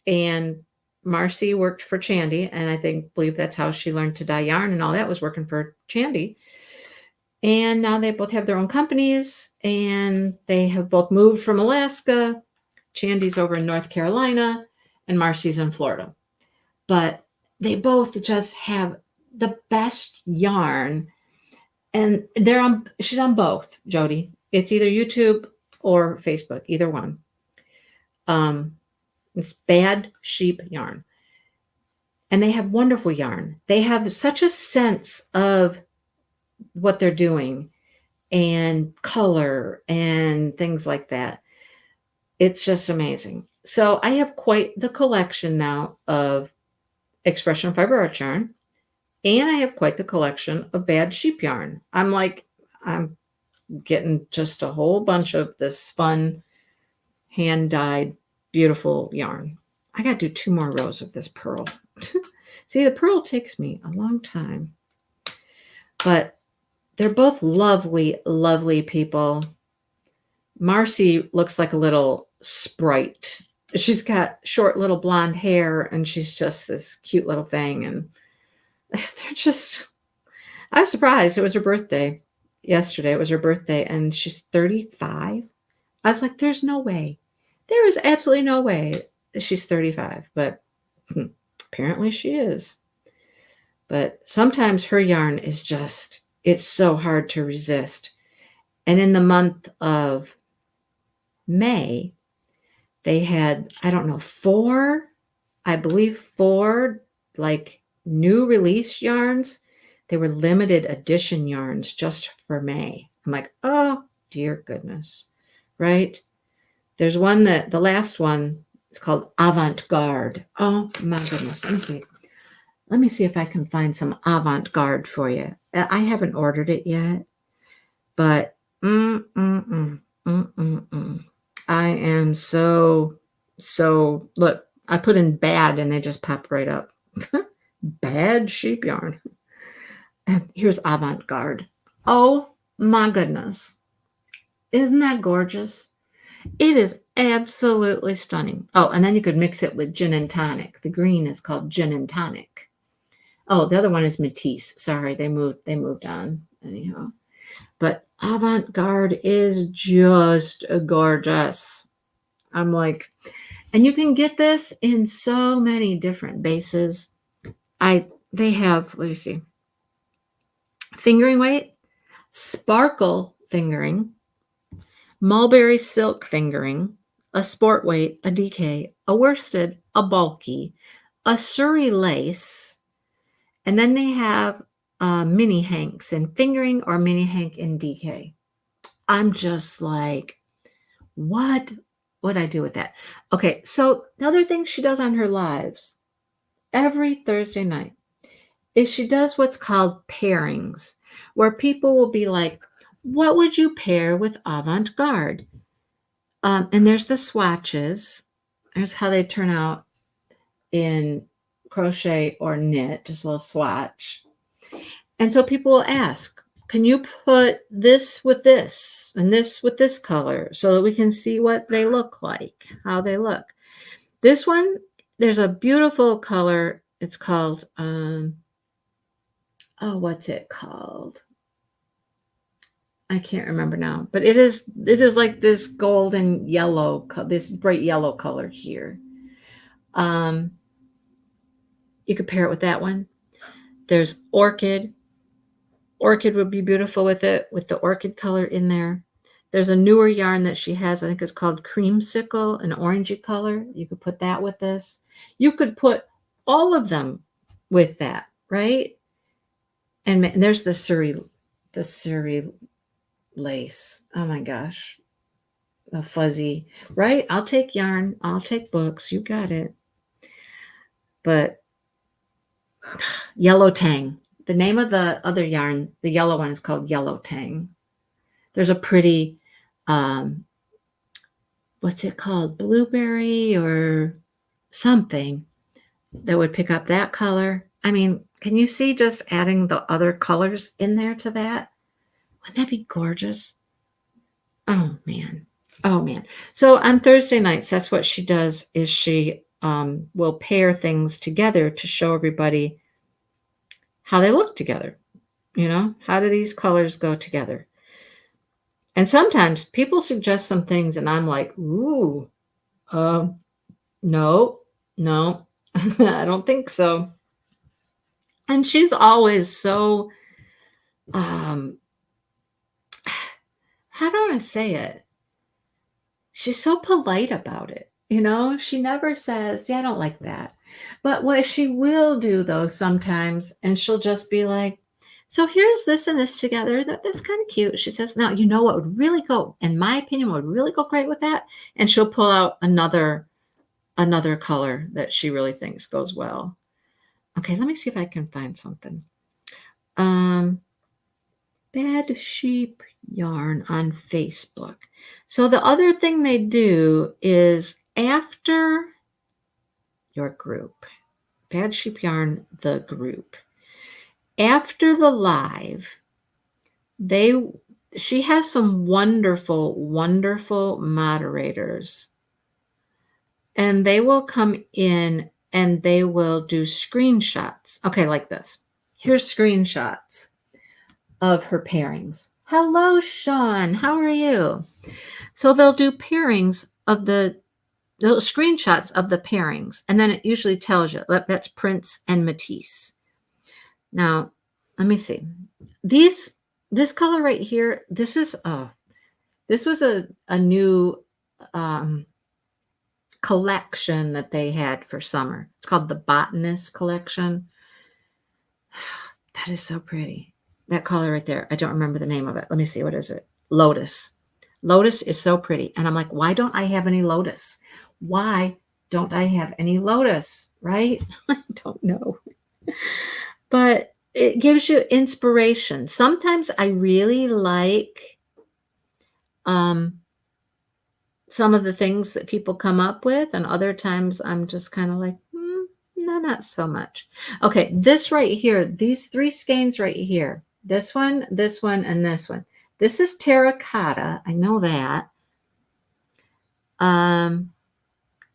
And Marcy worked for Chandy. And I believe that's how she learned to dye yarn and all that was working for Chandy. And now they both have their own companies and they have both moved from Alaska. Chandy's over in North Carolina and Marcy's in Florida. But they both just have the best yarn. And she's on both, Jody. It's either YouTube or Facebook, either one. It's Bad Sheep Yarn. And they have wonderful yarn. They have such a sense of what they're doing and color and things like that. It's just amazing. So I have quite the collection now of Expression Fiber Arts yarn, and I have quite the collection of Bad Sheep yarn. I'm getting just a whole bunch of this fun hand-dyed beautiful yarn. I got to do 2 more rows of this pearl. See, the pearl takes me a long time, but they're both lovely, lovely people. Marcy looks like a little sprite. She's got short little blonde hair and she's just this cute little thing. And they're just, I was surprised. It was her birthday yesterday. It was her birthday and she's 35. I was like, there's no way. There is absolutely no way that she's 35, but apparently she is. But sometimes her yarn is just, it's so hard to resist. And in the month of May, they had, I don't know, 4 like new release yarns. They were limited edition yarns just for May. I'm like, oh, dear goodness, right? There's one that, the last one is called Avant-Garde. Oh, my goodness. Let me see. Let me see if I can find some Avant-Garde for you. I haven't ordered it yet, but I am so, look, I put in bad and they just pop right up. Bad sheep yarn. Here's Avant-Garde. Oh my goodness. Isn't that gorgeous? It is absolutely stunning. Oh, and then you could mix it with gin and tonic. The green is called gin and tonic. Oh, the other one is Matisse. Sorry, they moved on. Anyhow. But Avant-Garde is just gorgeous. I'm like, and you can get this in so many different bases. They have, let me see, fingering weight, sparkle fingering, mulberry silk fingering, a sport weight, a DK, a worsted, a bulky, a Surrey lace, and then they have mini hanks in fingering or mini hank in DK. I'm just like, what would I do with that? Okay, so the other thing she does on her lives every Thursday night is she does what's called pairings, where people will be like, what would you pair with Avant-Garde? And there's the swatches. Here's how they turn out in crochet or knit, just a little swatch. And so people will ask, can you put this with this and this with this color so that we can see what they look like, how they look? This one, there's a beautiful color. It's called, what's it called? I can't remember now, but it is like this golden yellow, this bright yellow color here. You could pair it with that one. There's orchid. Orchid would be beautiful with it, with the orchid color in there. There's a newer yarn that she has. I think it's called Creamsicle, an orangey color. You could put that with this. You could put all of them with that, right? And there's the Surrey lace. Oh my gosh. A fuzzy, right? I'll take yarn. I'll take books. You got it. But Yellow Tang. The name of the other yarn, the yellow one, is called Yellow Tang. There's a pretty, what's it called? Blueberry or something that would pick up that color. I mean, can you see just adding the other colors in there to that? Wouldn't that be gorgeous? Oh man. Oh man. So on Thursday nights, that's what she does is she will pair things together to show everybody how they look together. You know, how do these colors go together? And sometimes people suggest some things and I'm like, ooh, no, no, I don't think so. And she's always so, um, how do I say it? She's so polite about it. You know, she never says, yeah, I don't like that. But what she will do though sometimes, and she'll just be like, so here's this and this together. That's kind of cute. She says, now, you know what would really go, in my opinion, would really go great with that? And she'll pull out another color that she really thinks goes well. Okay, let me see if I can find something. Bad Sheep Yarn on Facebook. So the other thing they do is after your group, Bad Sheep Yarn, the group, after the live, she has some wonderful, wonderful moderators. And they will come in and they will do screenshots. Okay, like this. Here's screenshots of her pairings. Hello, Sean. How are you? So they'll do pairings of the screenshots of the pairings, and then it usually tells you that's Prince and Matisse. Now, let me see. This color right here. This was a new collection that they had for summer. It's called the Botanist Collection. That is so pretty. That color right there. I don't remember the name of it. Let me see. What is it? Lotus. Lotus is so pretty. And I'm like, why don't I have any lotus? Why don't I have any lotus? Right? I don't know. But it gives you inspiration. Sometimes I really like some of the things that people come up with, and other times I'm just kind of like, no, not so much. Okay, this right here, these 3 skeins right here, this one, and this one. This is terracotta. I know that. Oh,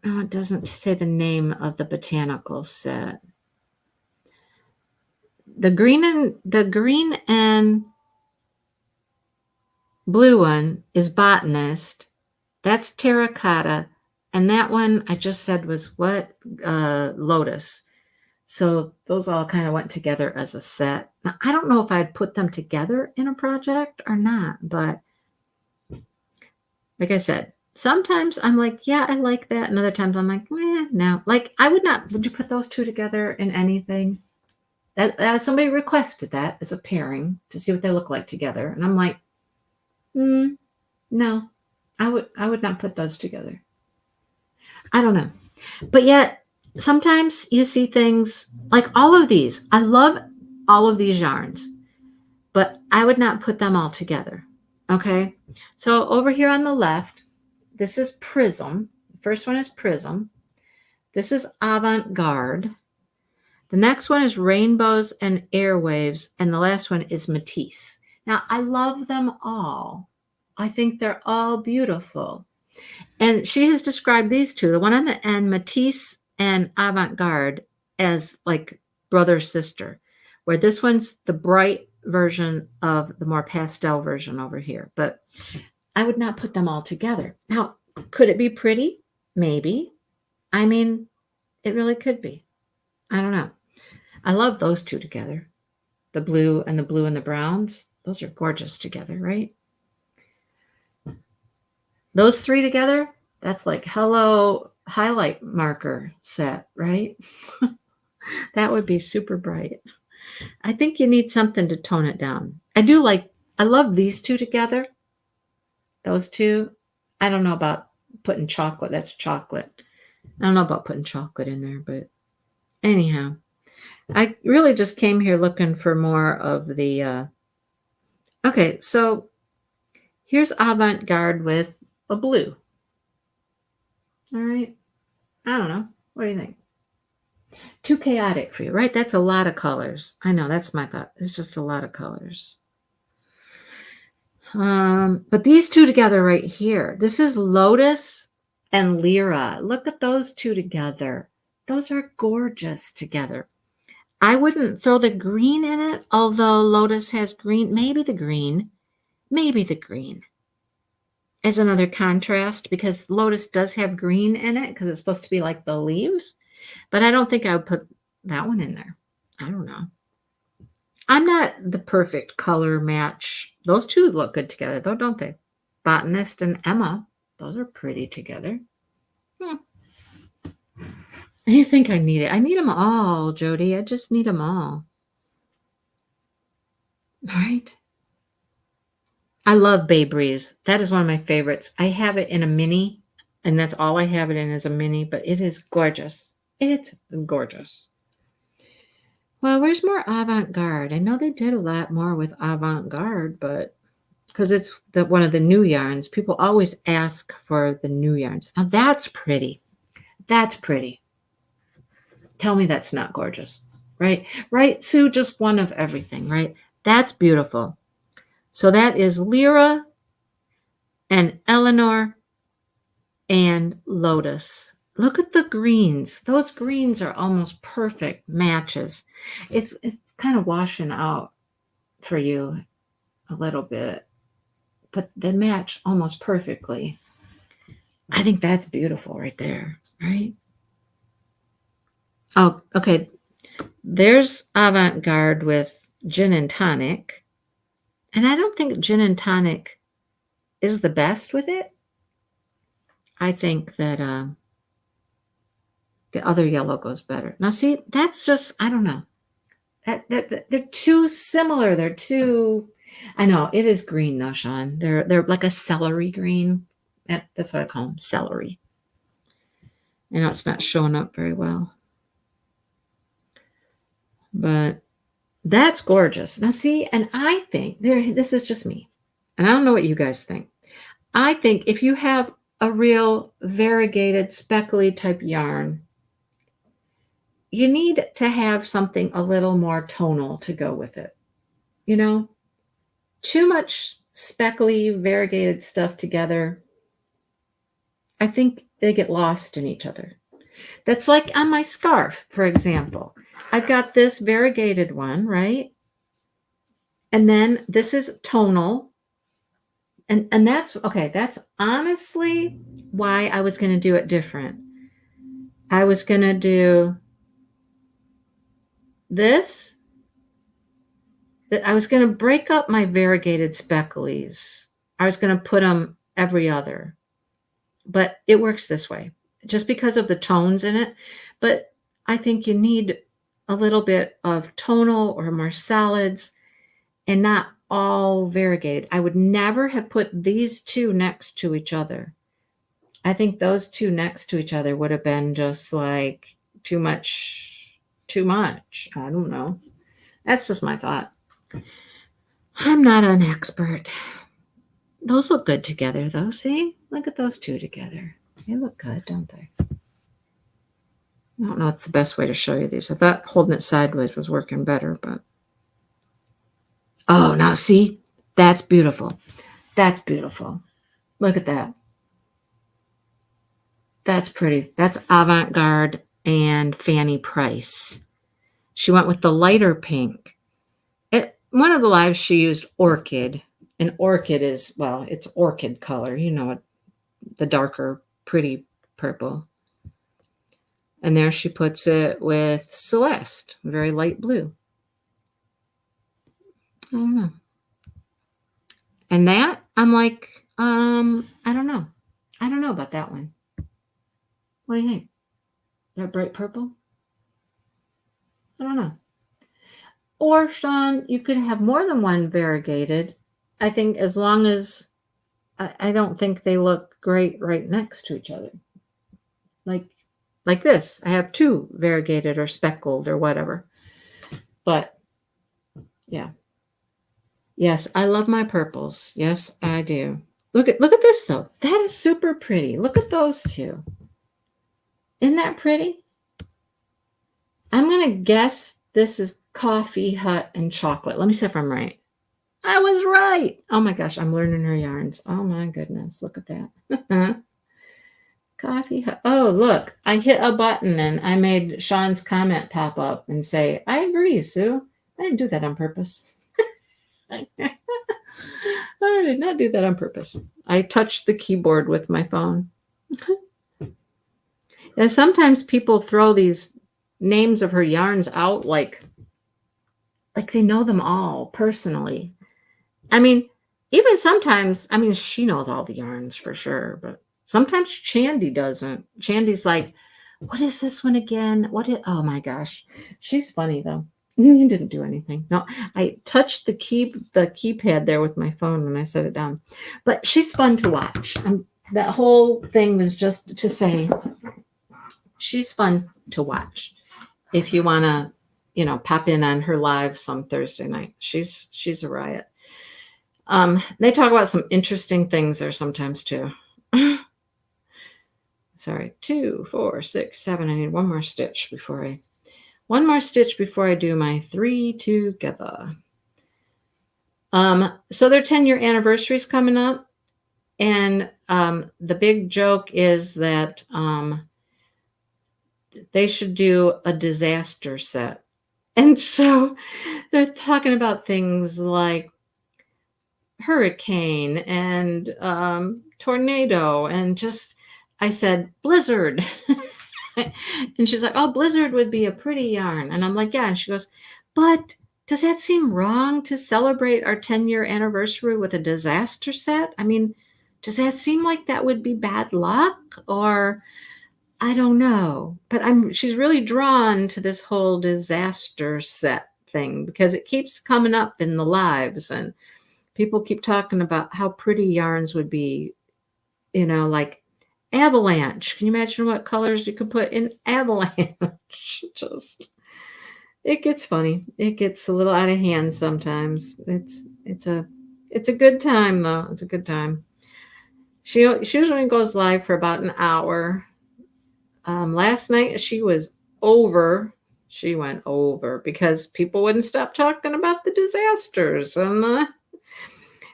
it doesn't say the name of the botanical set. The green and blue one is botanist. That's terracotta. And that one I just said was what? Lotus. So those all kind of went together as a set. Now, I don't know if I'd put them together in a project or not, but like I said, sometimes I'm like, yeah, I like that. And other times I'm like, no. Like would you put those 2 together in anything? That somebody requested that as a pairing to see what they look like together. And I'm like, no, I would not put those together. I don't know. But yet sometimes you see things like all of these. I love all of these yarns, but I would not put them all together. Okay. So over here on the left, this is Prism. The first one is Prism. This is Avant-Garde. The next one is Rainbows and Airwaves. And the last one is Matisse. Now, I love them all. I think they're all beautiful. And she has described these 2, the one on the end, Matisse and Avant-Garde, as like brother sister, where this one's the bright version of the more pastel version over here. But I would not put them all together. Now, could it be pretty? Maybe. I mean, it really could be. I don't know. I love those 2 together. The blue and the browns. Those are gorgeous together, right? Those 3 together, that's like hello highlight marker set, right? That would be super bright. I think you need something to tone it down. I love these 2 together. Those 2. I don't know about putting chocolate. That's chocolate. I don't know about putting chocolate in there, but anyhow. I really just came here looking for more of the, okay, so here's avant-garde with a blue. All right. I don't know. What do you think? Too chaotic for you, right? That's a lot of colors. I know, that's my thought. It's just a lot of colors. But these two together right here, this is Lotus and Lyra. Look at those two together. Those are gorgeous together. I wouldn't throw the green in it, although Lotus has green. Maybe the green as another contrast, because Lotus does have green in it because it's supposed to be like the leaves. But I don't think I would put that one in there. I don't know. I'm not the perfect color match. Those two look good together, though, don't they? Botanist and Emma. Those are pretty together. You think I need it? I need them all, Jody. I just need them all. All right. I love Bay Breeze. That is one of my favorites. I have it in a mini, and that's all I have it in is a mini, but it is gorgeous. It's gorgeous. Well, where's more avant-garde? I know they did a lot more with avant-garde, but because it's one of the new yarns, people always ask for the new yarns. Now that's pretty. That's pretty. Tell me that's not gorgeous, right? Right, Sue? Just one of everything, right? That's beautiful. So that is Lyra and Eleanor and Lotus. Look at the greens. Those greens are almost perfect matches. It's kind of washing out for you a little bit, but they match almost perfectly. I think that's beautiful right there, right? Oh, okay. There's avant-garde with gin and tonic. And I don't think gin and tonic is the best with it. I think that the other yellow goes better. Now, see, that's just, I don't know. They're too similar. They're too, I know, it is green though, Sean. They're like a celery green. That's what I call them, celery. I know it's not showing up very well. But that's gorgeous. Now, see, and I think, this is just me, and I don't know what you guys think. I think if you have a real variegated, speckly type yarn, you need to have something a little more tonal to go with it. You know, too much speckly, variegated stuff together, I think they get lost in each other. That's like on my scarf, for example. I've got this variegated one, right? And then this is tonal. And that's, okay, that's honestly why I was going to do it different. I was going to do this. I was going to break up my variegated specklies. I was going to put them every other. But it works this way, just because of the tones in it. But I think you need a little bit of tonal or more solids and not all variegated. I would never have put these two next to each other. I think those two next to each other would have been just like too much. I don't know. That's just my thought. I'm not an expert. Those look good together though. See? Look at those two together. They look good, don't they? I don't know what's the best way to show you these. I thought holding it sideways was working better, but oh, now see? That's beautiful. That's beautiful. Look at that. That's pretty. That's avant-garde and Fanny Price. She went with the lighter pink. One of the lives she used orchid. And orchid is, well, it's orchid color. You know it, the darker, pretty purple. And there she puts it with Celeste, very light blue. I don't know. And that, I'm like, I don't know. I don't know about that one. What do you think? That bright purple? I don't know. Or, Sean, you could have more than one variegated. I think as long as, I don't think they look great right next to each other. Like this. I have two variegated or speckled or whatever. But yeah. Yes, I love my purples. Yes, I do. Look at this though. That is super pretty. Look at those two. Isn't that pretty? I'm gonna guess this is coffee, hut, and chocolate. Let me see if I'm right. I was right. Oh my gosh, I'm learning her yarns. Oh my goodness, look at that. Coffee hut. Oh, look, I hit a button and I made Sean's comment pop up and say, I agree, Sue. I didn't do that on purpose. I did not do that on purpose. I touched the keyboard with my phone. And sometimes people throw these names of her yarns out like they know them all personally. I mean, even sometimes, I mean, she knows all the yarns for sure, but sometimes Chandy doesn't. Chandy's like, what is this one again? Oh my gosh. She's funny though. You didn't do anything. No, I touched the keypad there with my phone when I set it down. But she's fun to watch. That whole thing was just to say she's fun to watch. If you want to, pop in on her live some Thursday night. She's a riot. They talk about some interesting things there sometimes too. Sorry, 2, 4, 6, 7. I need one more stitch before I do my 3 together. So their 10-year anniversary is coming up, and the big joke is that they should do a disaster set, and so they're talking about things like hurricane and tornado, and just I said blizzard. And she's like, oh, blizzard would be a pretty yarn. And I'm like, yeah. And she goes, but does that seem wrong to celebrate our 10-year anniversary with a disaster set? I mean, does that seem like that would be bad luck? Or I don't know. But she's really drawn to this whole disaster set thing because it keeps coming up in the lives, and people keep talking about how pretty yarns would be, like avalanche. Can you imagine what colors you could put in avalanche? It gets funny. It gets a little out of hand sometimes. It's a good time though. It's a good time. She usually goes live for about an hour. Last night she was over. She went over because people wouldn't stop talking about the disasters, and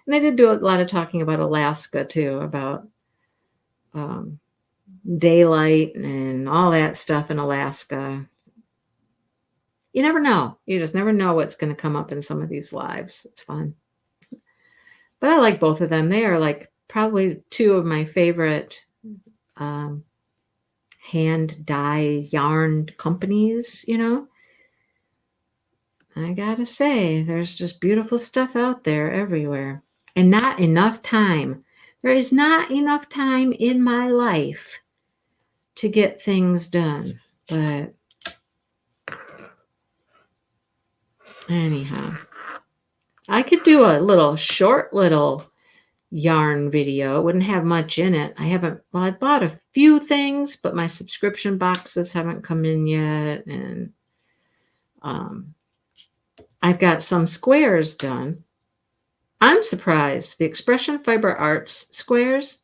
they did do a lot of talking about Alaska too, about daylight and all that stuff in Alaska. You never know. You just never know what's going to come up in some of these lives. It's fun. But I like both of them. They are like probably two of my favorite hand dye yarn companies, I gotta say, there's just beautiful stuff out there everywhere. And not enough time. There is not enough time in my life to get things done. But anyhow, I could do a short little yarn video. It wouldn't have much in it. I bought a few things, but my subscription boxes haven't come in yet. And I've got some squares done. I'm surprised. The Expression Fiber Arts squares,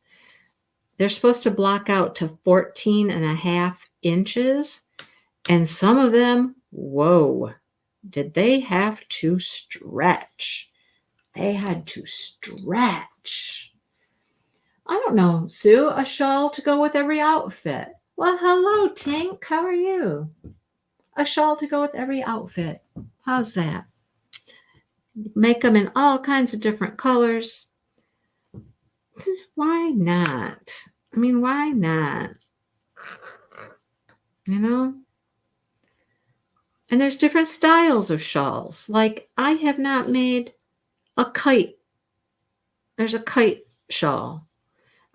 they're supposed to block out to 14.5 inches. And some of them, whoa, did they have to stretch? They had to stretch. I don't know, Sue, a shawl to go with every outfit. Well, hello, Tink. How are you? A shawl to go with every outfit. How's that? Make them in all kinds of different colors. Why not? I mean, why not? And there's different styles of shawls. Like, I have not made a kite. There's a kite shawl.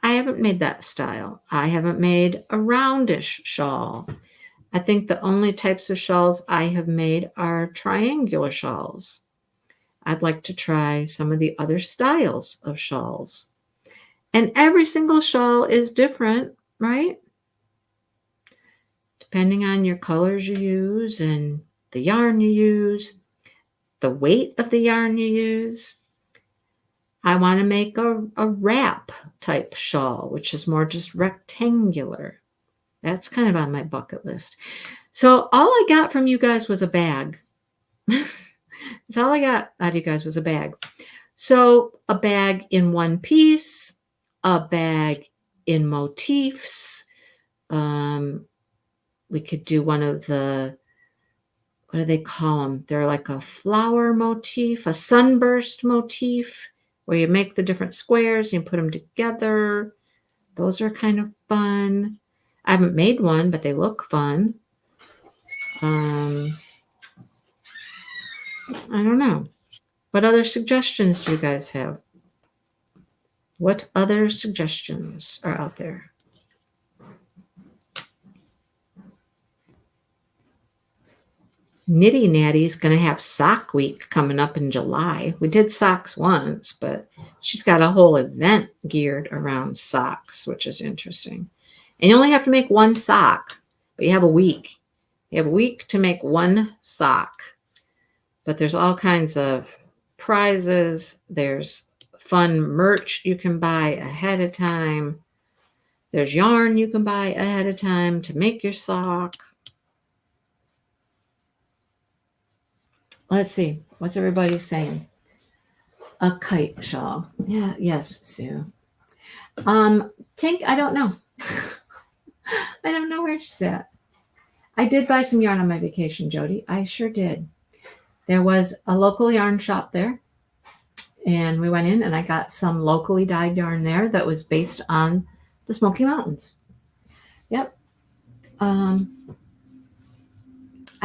I haven't made that style. I haven't made a roundish shawl. I think the only types of shawls I have made are triangular shawls. I'd like to try some of the other styles of shawls. And every single shawl is different, right? Depending on your colors you use and the yarn you use. the weight of the yarn you use. I want to make a wrap type shawl, which is more just rectangular. That's kind of on my bucket list. So all I got from you guys was a bag. That's all I got out of you guys was a bag. So a bag in one piece, a bag in motifs. We could do one of the, what do they call them? They're like a flower motif, a sunburst motif, where you make the different squares, you put them together. Those are kind of fun. I haven't made one, but they look fun. I don't know. What other suggestions do you guys have? What other suggestions are out there? Nitty Natty's going to have sock week coming up in July. We did socks once, but she's got a whole event geared around socks, which is interesting. And you only have to make one sock, but you have a week. You have a week to make one sock. But there's all kinds of prizes. There's fun merch you can buy ahead of time. There's yarn you can buy ahead of time to make your sock. Let's see. What's everybody saying? A kite shawl. Yeah, yes, Sue. Tink, I don't know. I don't know where she's at. I did buy some yarn on my vacation, Jody. I sure did. There was a local yarn shop there. And we went in and I got some locally dyed yarn there that was based on the Smoky Mountains. Yep. I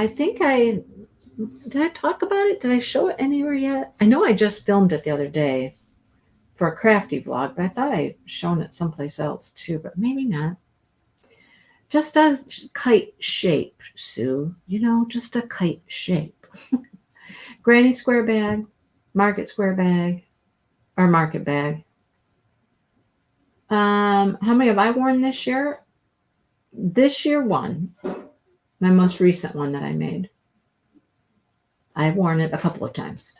think did I talk about it? Did I show it anywhere yet? I know I just filmed it the other day for a crafty vlog, but I thought I'd shown it someplace else too, but maybe not. Just a kite shape, Sue. You know, just a kite shape. Granny square bag, market square bag, or market bag. How many have I worn this year? This year, one. My most recent one that I made. I've worn it a couple of times.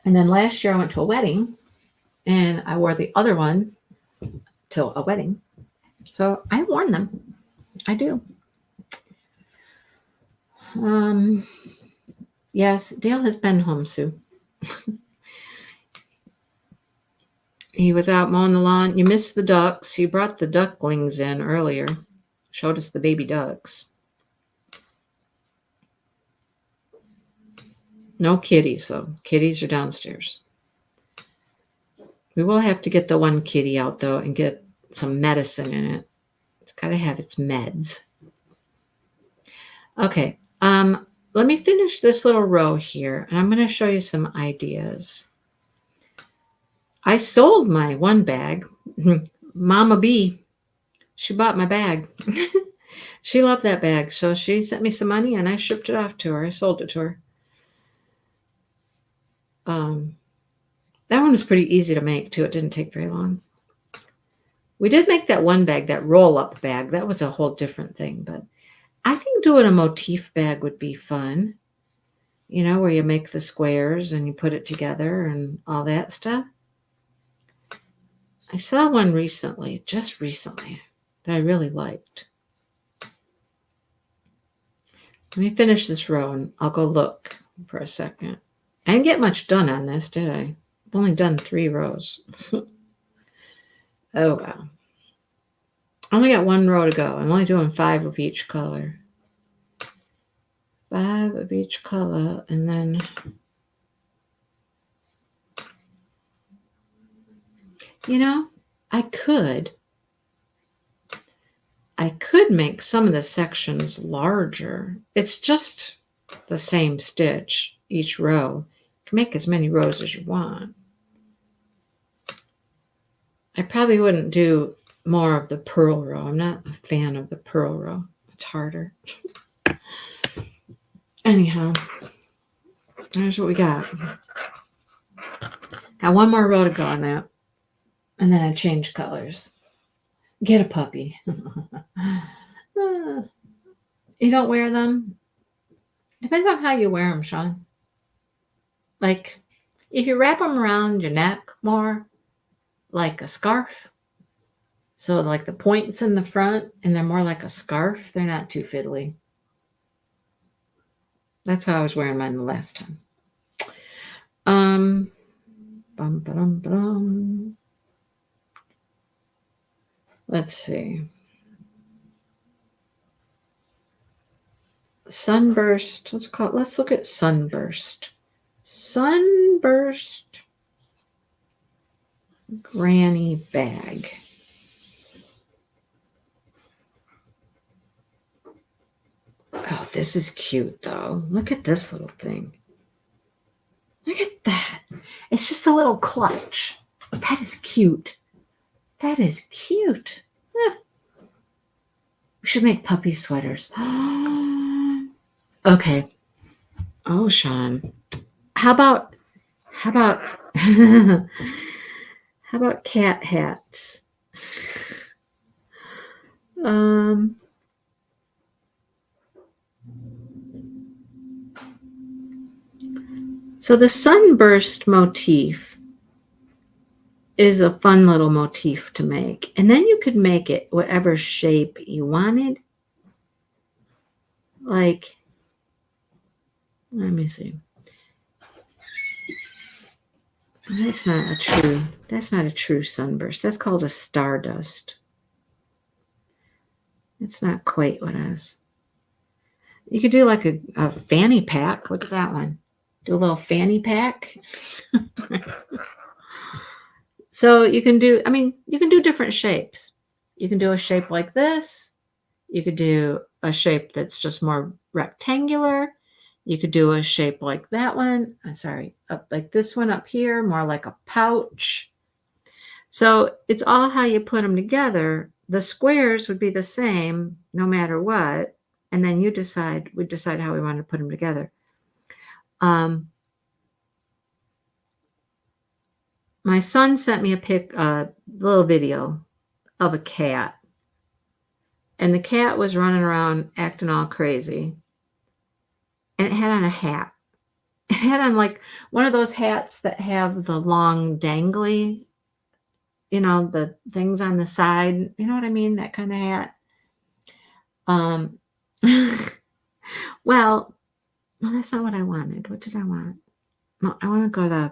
And then last year I went to a wedding and I wore the other one to a wedding. So I've worn them. I do. Yes, Dale has been home, Sue. He was out mowing the lawn. You missed the ducks. He brought the ducklings in earlier. Showed us the baby ducks. No kitties, though. Kitties are downstairs. We will have to get the one kitty out, though, and get some medicine in it. It's got to have its meds. Okay. Let me finish this little row here, and I'm going to show you some ideas. I sold my one bag. Mama B, she bought my bag. She loved that bag, so she sent me some money, and I shipped it off to her. I sold it to her. That one was pretty easy to make, too. It didn't take very long. We did make that one bag, that roll-up bag. That was a whole different thing, but I think doing a motif bag would be fun. You know, where you make the squares and you put it together and all that stuff. I saw one recently, just recently, that I really liked. Let me finish this row and I'll go look for a second. I didn't get much done on this, did I? I've only done 3 rows. Oh, wow. I only got 1 row to go. I'm only doing 5 of each color. 5 of each color, and then you know, I could make some of the sections larger. It's just the same stitch each row. You can make as many rows as you want. I probably wouldn't do more of the purl row. I'm not a fan of the purl row. It's harder. Anyhow, there's what we got. Got 1 more row to go on that. And then I change colors. Get a puppy. You don't wear them? Depends on how you wear them, Sean. Like, if you wrap them around your neck more, like a scarf, so like the points in the front and they're more like a scarf, they're not too fiddly. That's how I was wearing mine the last time. Let's see. Sunburst. Let's look at sunburst. Sunburst granny bag. Oh, this is cute though. Look at this little thing. Look at that. It's just a little clutch. That is cute. That is cute. Yeah. We should make puppy sweaters. Okay. Oh, Sean. How about how about cat hats? So the sunburst motif is a fun little motif to make. And then you could make it whatever shape you wanted. Like, let me see. That's not a true sunburst. That's called a stardust. It's not quite what I was. You could do like a fanny pack. Look at that one. Do a little fanny pack. So you can do different shapes. You can do a shape like this. You could do a shape that's just more rectangular. You could do a shape like that one. Up like this one up here, more like a pouch. So it's all how you put them together. The squares would be the same no matter what. And then we decide how we want to put them together. My son sent me a little video of a cat. And the cat was running around acting all crazy. And it had on a hat. It had on like one of those hats that have the long dangly, the things on the side. You know what I mean? That kind of hat. Well, no, that's not what I wanted. What did I want? No, I want to go to,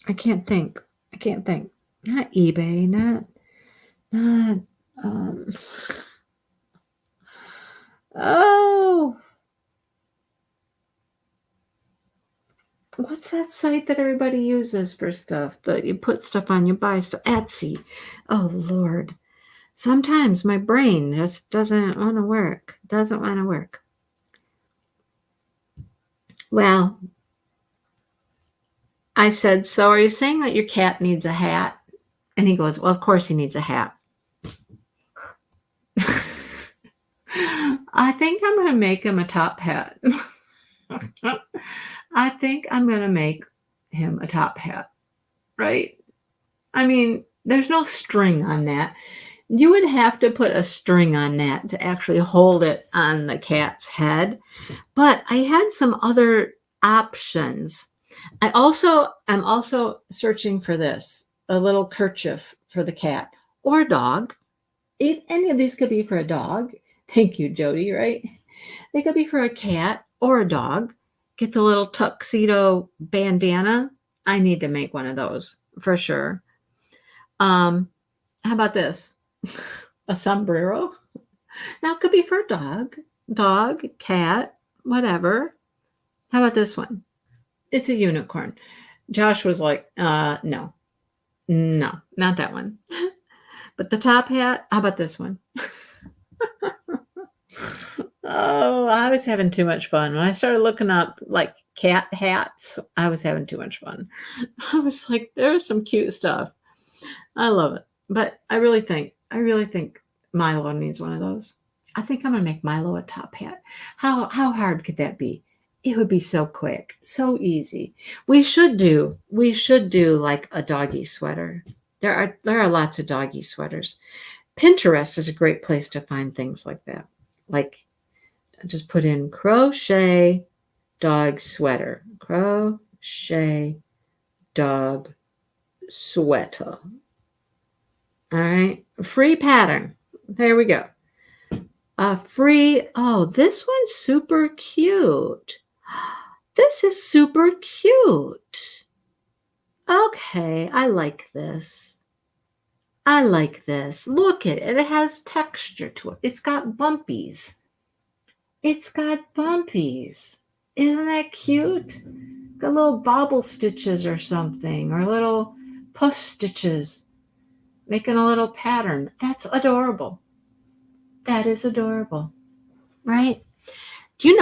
I can't think. Not eBay, what's that site that everybody uses for stuff that you put stuff on, you buy stuff? Etsy. Oh, Lord. Sometimes my brain just doesn't want to work. Well, I said, so are you saying that your cat needs a hat? And he goes, well, of course he needs a hat. I think I'm going to make him a top hat. I think I'm going to make him a top hat, right? I mean, there's no string on that. You would have to put a string on that to actually hold it on the cat's head. But I had some other options. I'm also searching for this, a little kerchief for the cat or dog. If any of these could be for a dog. Thank you, Jody, right? They could be for a cat or a dog. Get the little tuxedo bandana. I need to make one of those for sure. How about this? A sombrero. Now it could be for a dog, cat, whatever. How about this one? It's a unicorn. Josh was like, no, not that one. But the top hat, how about this one? Oh, I was having too much fun. When I started looking up like cat hats, I was having too much fun. I was like, there's some cute stuff. I love it. But I really think Milo needs one of those. I think I'm going to make Milo a top hat. How hard could that be? It would be so quick, so easy. We should do like a doggy sweater. There are lots of doggy sweaters. Pinterest is a great place to find things like that. Like just put in crochet dog sweater. Crochet dog sweater. All right. Free pattern. There we go. Oh, this one's super cute. This is super cute. Okay, I like this. I like this. Look at it. It has texture to it. It's got bumpies. It's got bumpies. Isn't that cute? Got little bobble stitches or something, or little puff stitches, making a little pattern. That's adorable. That is adorable, right? Do you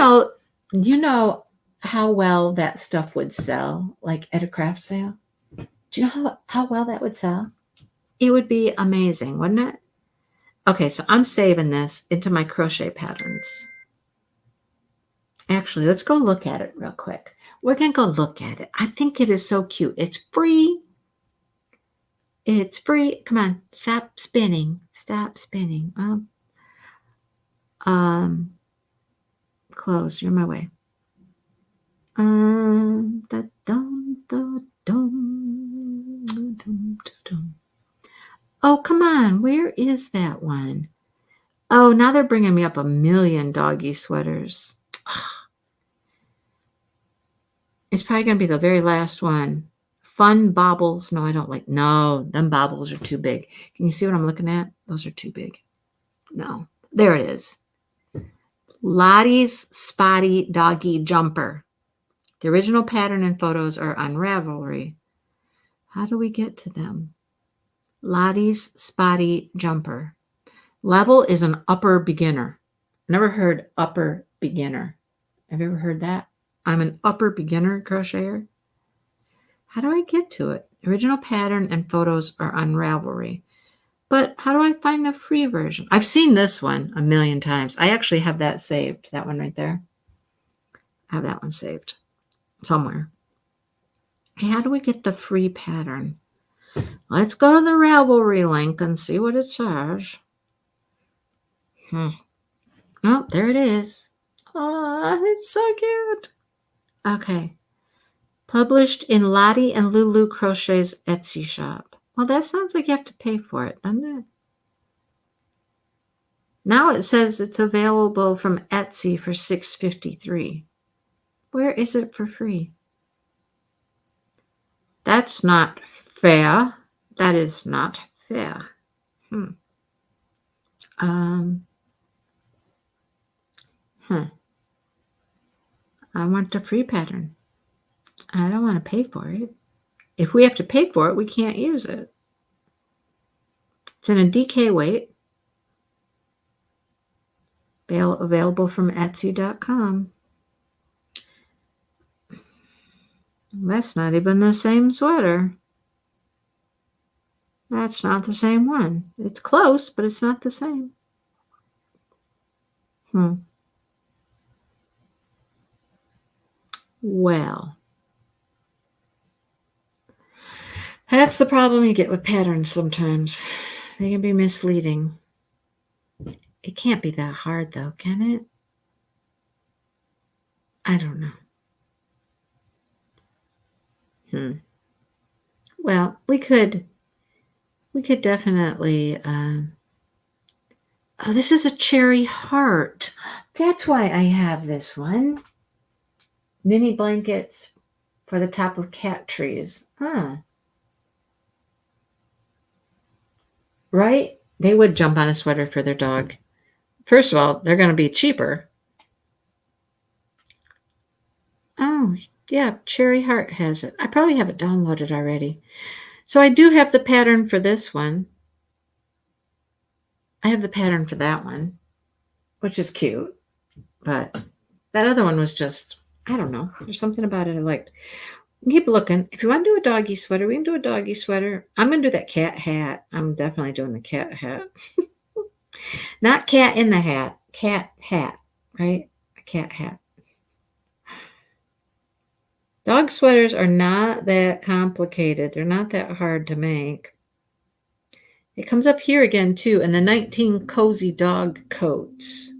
know how well that stuff would sell, like at a craft sale? Do you know how well that would sell? It would be amazing, wouldn't it? Okay, so I'm saving this into my crochet patterns. Actually, let's go look at it real quick. We're going to go look at it. I think it is so cute. It's free. It's free. Come on, stop spinning. Stop spinning. Close. You're in my way. Oh, come on. Where is that one? Oh, now they're bringing me up a million doggy sweaters. It's probably going to be the very last one. Fun baubles. No, I don't like. No, them baubles are too big. Can you see what I'm looking at? Those are too big. No. There it is. Lottie's Spotty Doggy Jumper. The original pattern and photos are on Ravelry. How do we get to them? Lottie's Spotty Jumper. Level is an upper beginner. Never heard upper beginner. Have you ever heard that? I'm an upper beginner crocheter. How do I get to it? Original pattern and photos are on Ravelry. But how do I find the free version? I've seen this one a million times. I actually have that saved. That one right there. I have that one saved somewhere. Hey, how do we get the free pattern? Let's go to the Ravelry link and see what it says. Oh, there it is. Oh, it's so cute. Okay. Published in Lottie and Lulu Crochet's Etsy shop. Well, that sounds like you have to pay for it, doesn't it? Now it says it's available from Etsy for $6.53. Where is it for free? That's not fair. That is not fair. I want the free pattern. I don't want to pay for it. If we have to pay for it, we can't use it. It's in a DK weight. Available from Etsy.com. That's not even the same sweater. That's not the same one. It's close, but it's not the same. Well, that's the problem you get with patterns sometimes. They can be misleading. It can't be that hard, though, can it? I don't know. Well, we could definitely. Oh, this is a cherry heart. That's why I have this one. Mini blankets for the top of cat trees. Right? They would jump on a sweater for their dog. First of all, they're going to be cheaper. Oh, yeah, Cherry Heart has it. I probably have it downloaded already. So I do have the pattern for this one. I have the pattern for that one, which is cute. But that other one was just, I don't know. There's something about it I liked. Keep looking. If you want to do a doggy sweater, we can do a doggy sweater. I'm going to do that cat hat. I'm definitely doing the cat hat. Not cat in the hat. Cat hat, right? A cat hat. Dog sweaters are not that complicated. They're not that hard to make. It comes up here again, too, in the 19 cozy dog coats.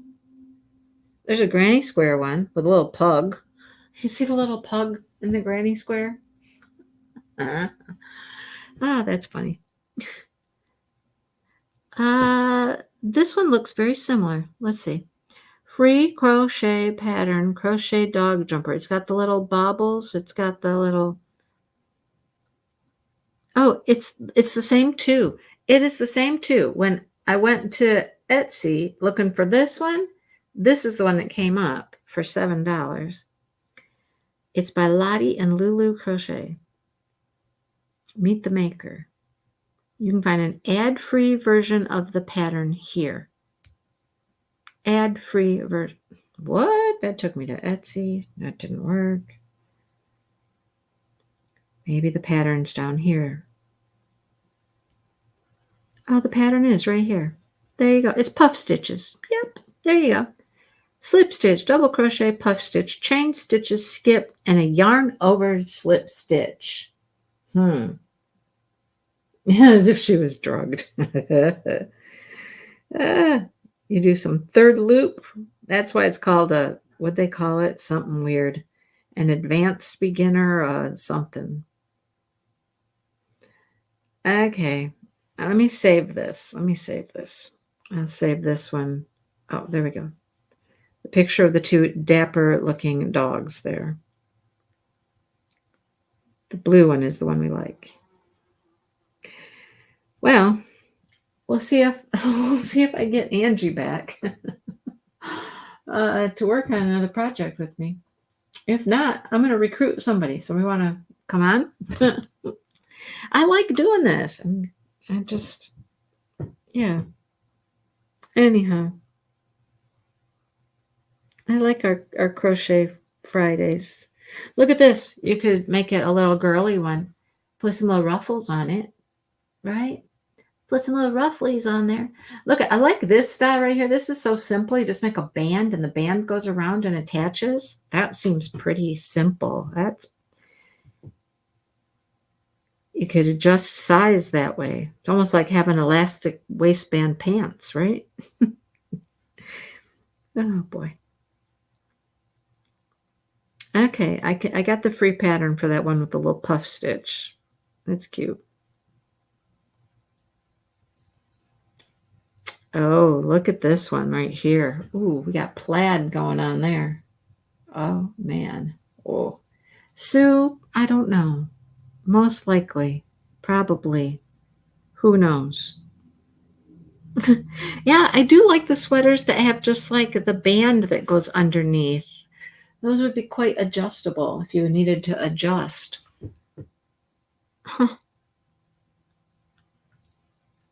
There's a granny square one with a little pug. You see the little pug in the granny square? Ah, that's funny. This one looks very similar. Let's see. Free crochet pattern, crochet dog jumper. It's got the little baubles. It's got the little... Oh, it's the same too. It is the same too. When I went to Etsy looking for this one, this is the one that came up for $7. It's by Lottie and Lulu Crochet. Meet the maker. You can find an ad-free version of the pattern here. Ad-free version. What? That took me to Etsy. That didn't work. Maybe the pattern's down here. Oh, the pattern is right here. There you go. It's puff stitches. Yep, there you go. Slip stitch, double crochet, puff stitch, chain stitches, skip, and a yarn over slip stitch. As if she was drugged. You do some third loop. That's why it's called a, what'd they call it? Something weird. An advanced beginner, something. Okay. Let me save this. I'll save this one. Oh, there we go. The picture of the two dapper looking dogs there. The blue one is the one we like. Well, we'll see if I get Angie back to work on another project with me. If not, I'm going to recruit somebody. So we want to come on. I like doing this. I just, yeah. Anyhow, I like our crochet Fridays. Look at this. You could make it a little girly one. Put some little ruffles on it, right? Put some little rufflies on there. Look, I like this style right here. This is so simple. You just make a band and the band goes around and attaches. That seems pretty simple. You could adjust size that way. It's almost like having elastic waistband pants, right? Oh, boy. Okay, I got the free pattern for that one with the little puff stitch. That's cute. Oh, look at this one right here. Ooh, we got plaid going on there. Oh, man. Oh. Sue, I don't know. Most likely. Probably. Who knows? Yeah, I do like the sweaters that have just like the band that goes underneath. Those would be quite adjustable if you needed to adjust. Huh.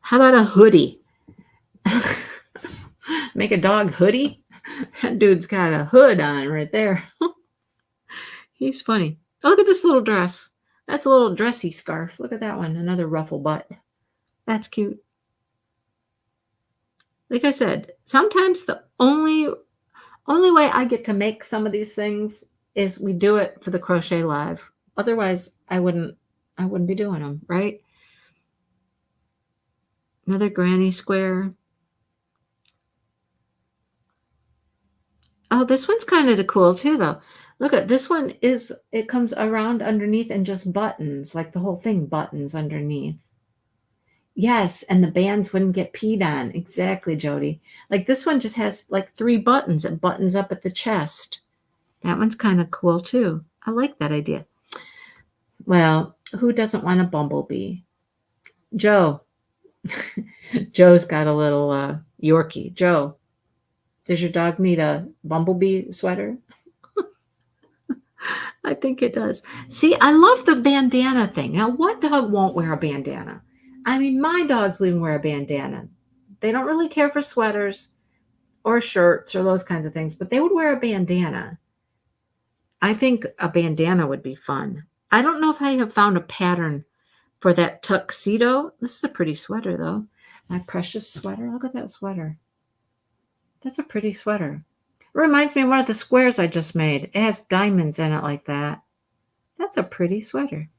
How about a hoodie? Make a dog hoodie? That dude's got a hood on right there. He's funny. Oh, look at this little dress. That's a little dressy scarf. Look at that one. Another ruffle butt. That's cute. Like I said, sometimes the only way I get to make some of these things is we do it for the Crochet Live. Otherwise, I wouldn't be doing them, right? Another granny square. Oh, this one's kind of cool too, though. Look at this one it comes around underneath and just buttons, like the whole thing buttons underneath. Yes, and the bands wouldn't get peed on. Exactly, Jody. Like this one just has like 3 buttons. It buttons up at the chest. That one's kind of cool too. I like that idea. Well, who doesn't want a bumblebee? Joe. Joe's got a little Yorkie. Joe, does your dog need a bumblebee sweater? I think it does. See, I love the bandana thing. Now, what dog won't wear a bandana? I mean, my dogs wouldn't wear a bandana. They don't really care for sweaters or shirts or those kinds of things, but they would wear a bandana. I think a bandana would be fun. I don't know if I have found a pattern for that tuxedo. This is a pretty sweater, though. My precious sweater. Look at that sweater. That's a pretty sweater. It reminds me of one of the squares I just made. It has diamonds in it like that. That's a pretty sweater.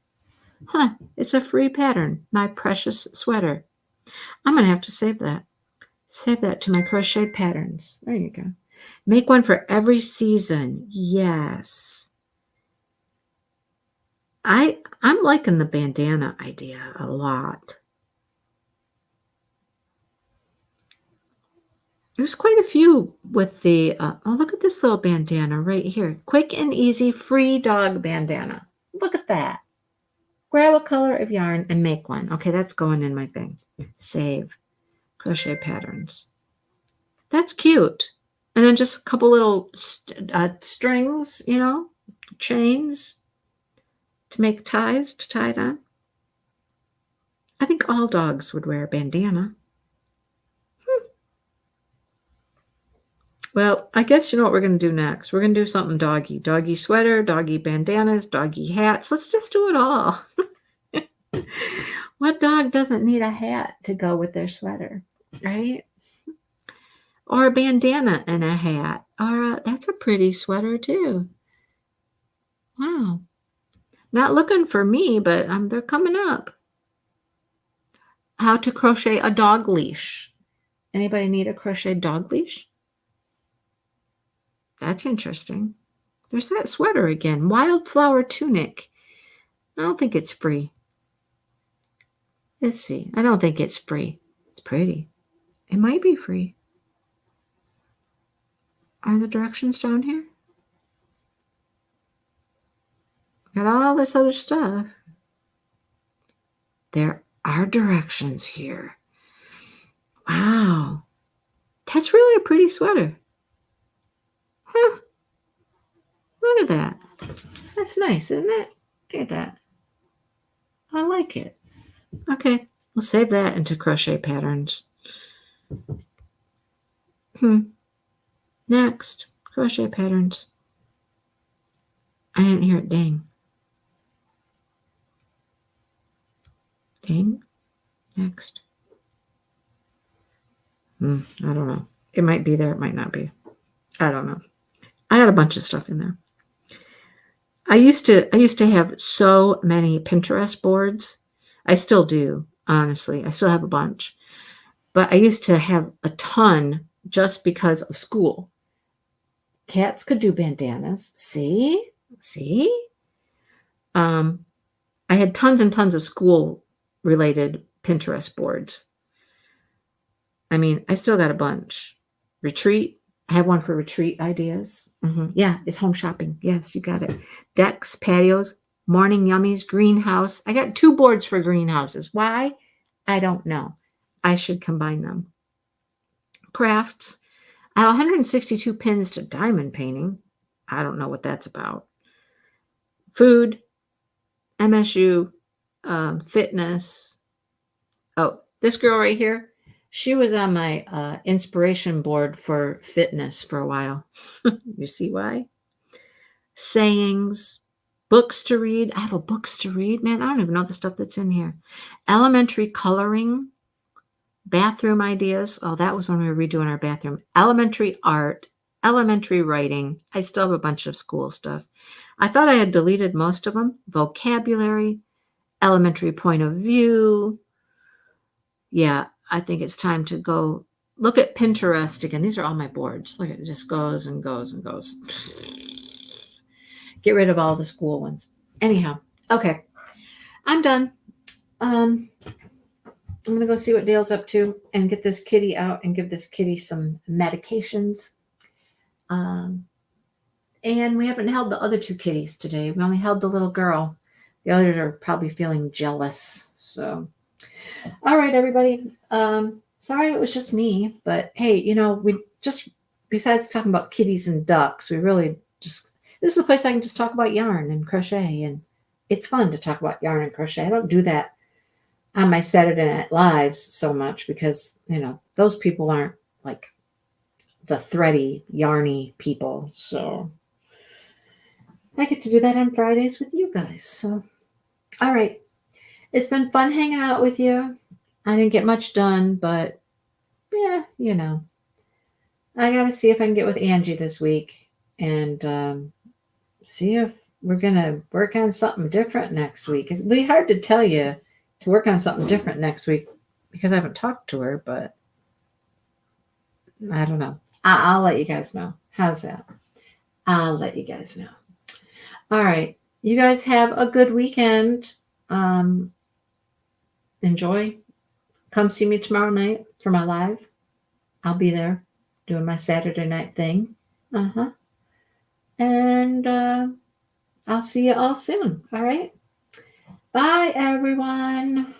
Huh, it's a free pattern. My precious sweater. I'm going to have to save that. Save that to my crochet patterns. There you go. Make one for every season. Yes. I'm liking the bandana idea a lot. There's quite a few with the, oh, look at this little bandana right here. Quick and easy free dog bandana. Look at that. Grab a color of yarn and make one. Okay, that's going in my thing. Save. Crochet patterns. That's cute. And then just a couple little strings, you know, chains to make ties to tie it on. I think all dogs would wear a bandana. Well, I guess you know what we're going to do next. We're going to do something doggy. Doggy sweater, doggy bandanas, doggy hats. Let's just do it all. What dog doesn't need a hat to go with their sweater, right? Or a bandana and a hat. Or that's a pretty sweater too. Wow. Not looking for me, but they're coming up. How to crochet a dog leash. Anybody need a crochet dog leash? That's interesting. There's that sweater again. Wildflower tunic. I don't think it's free. Let's see. I don't think it's free. It's pretty. It might be free. Are the directions down here? Got all this other stuff. There are directions here. Wow. That's really a pretty sweater. Huh. Look at that. That's nice, isn't it? Look at that. I like it. Okay, we'll save that into crochet patterns. Next, crochet patterns. I didn't hear it ding. Ding. Next. I don't know. It might be there. It might not be. I don't know. I had a bunch of stuff in there. I used to have so many Pinterest boards. I still do, honestly. I still have a bunch. But I used to have a ton just because of school. Cats could do bandanas. See? I had tons and tons of school-related Pinterest boards. I mean, I still got a bunch. Retreat. I have one for retreat ideas. Yeah, it's home shopping. Yes, you got it. Decks, patios, morning yummies, greenhouse. I got 2 boards for greenhouses. Why? I don't know. I should combine them. Crafts. I have 162 pins to diamond painting. I don't know what that's about. Food, MSU, fitness. Oh, this girl right here, she was on my inspiration board for fitness for a while. You see why? Sayings, books to read. I have a books to read. Man, I don't even know the stuff that's in here. Elementary coloring. Bathroom ideas. Oh, that was when we were redoing our bathroom. Elementary art, elementary writing. I still have a bunch of school stuff. I thought I had deleted most of them. Vocabulary, elementary point of view. Yeah, I think it's time to go look at Pinterest again. These are all my boards. Look, it just goes and goes and goes. Get rid of all the school ones. Anyhow, okay. I'm done. I'm going to go see what Dale's up to and get this kitty out and give this kitty some medications. And we haven't held the other 2 kitties today. We only held the little girl. The others are probably feeling jealous. So, all right, everybody. Sorry it was just me. But, hey, you know, we just, besides talking about kitties and ducks, we really just, this is a place I can just talk about yarn and crochet. And it's fun to talk about yarn and crochet. I don't do that on my Saturday Night Lives so much because, you know, those people aren't like the thready, yarny people. So I get to do that on Fridays with you guys. So, all right. It's been fun hanging out with you. I didn't get much done, but yeah, you know, I got to see if I can get with Angie this week and see if we're gonna work on something different next week. It'd be hard to tell you to work on something different next week because I haven't talked to her, but I don't know. I'll let you guys know. How's that? I'll let you guys know. All right. You guys have a good weekend. Enjoy. Come see me tomorrow night for my live. I'll be there doing my Saturday night thing. And I'll see you all soon. All right. Bye, everyone.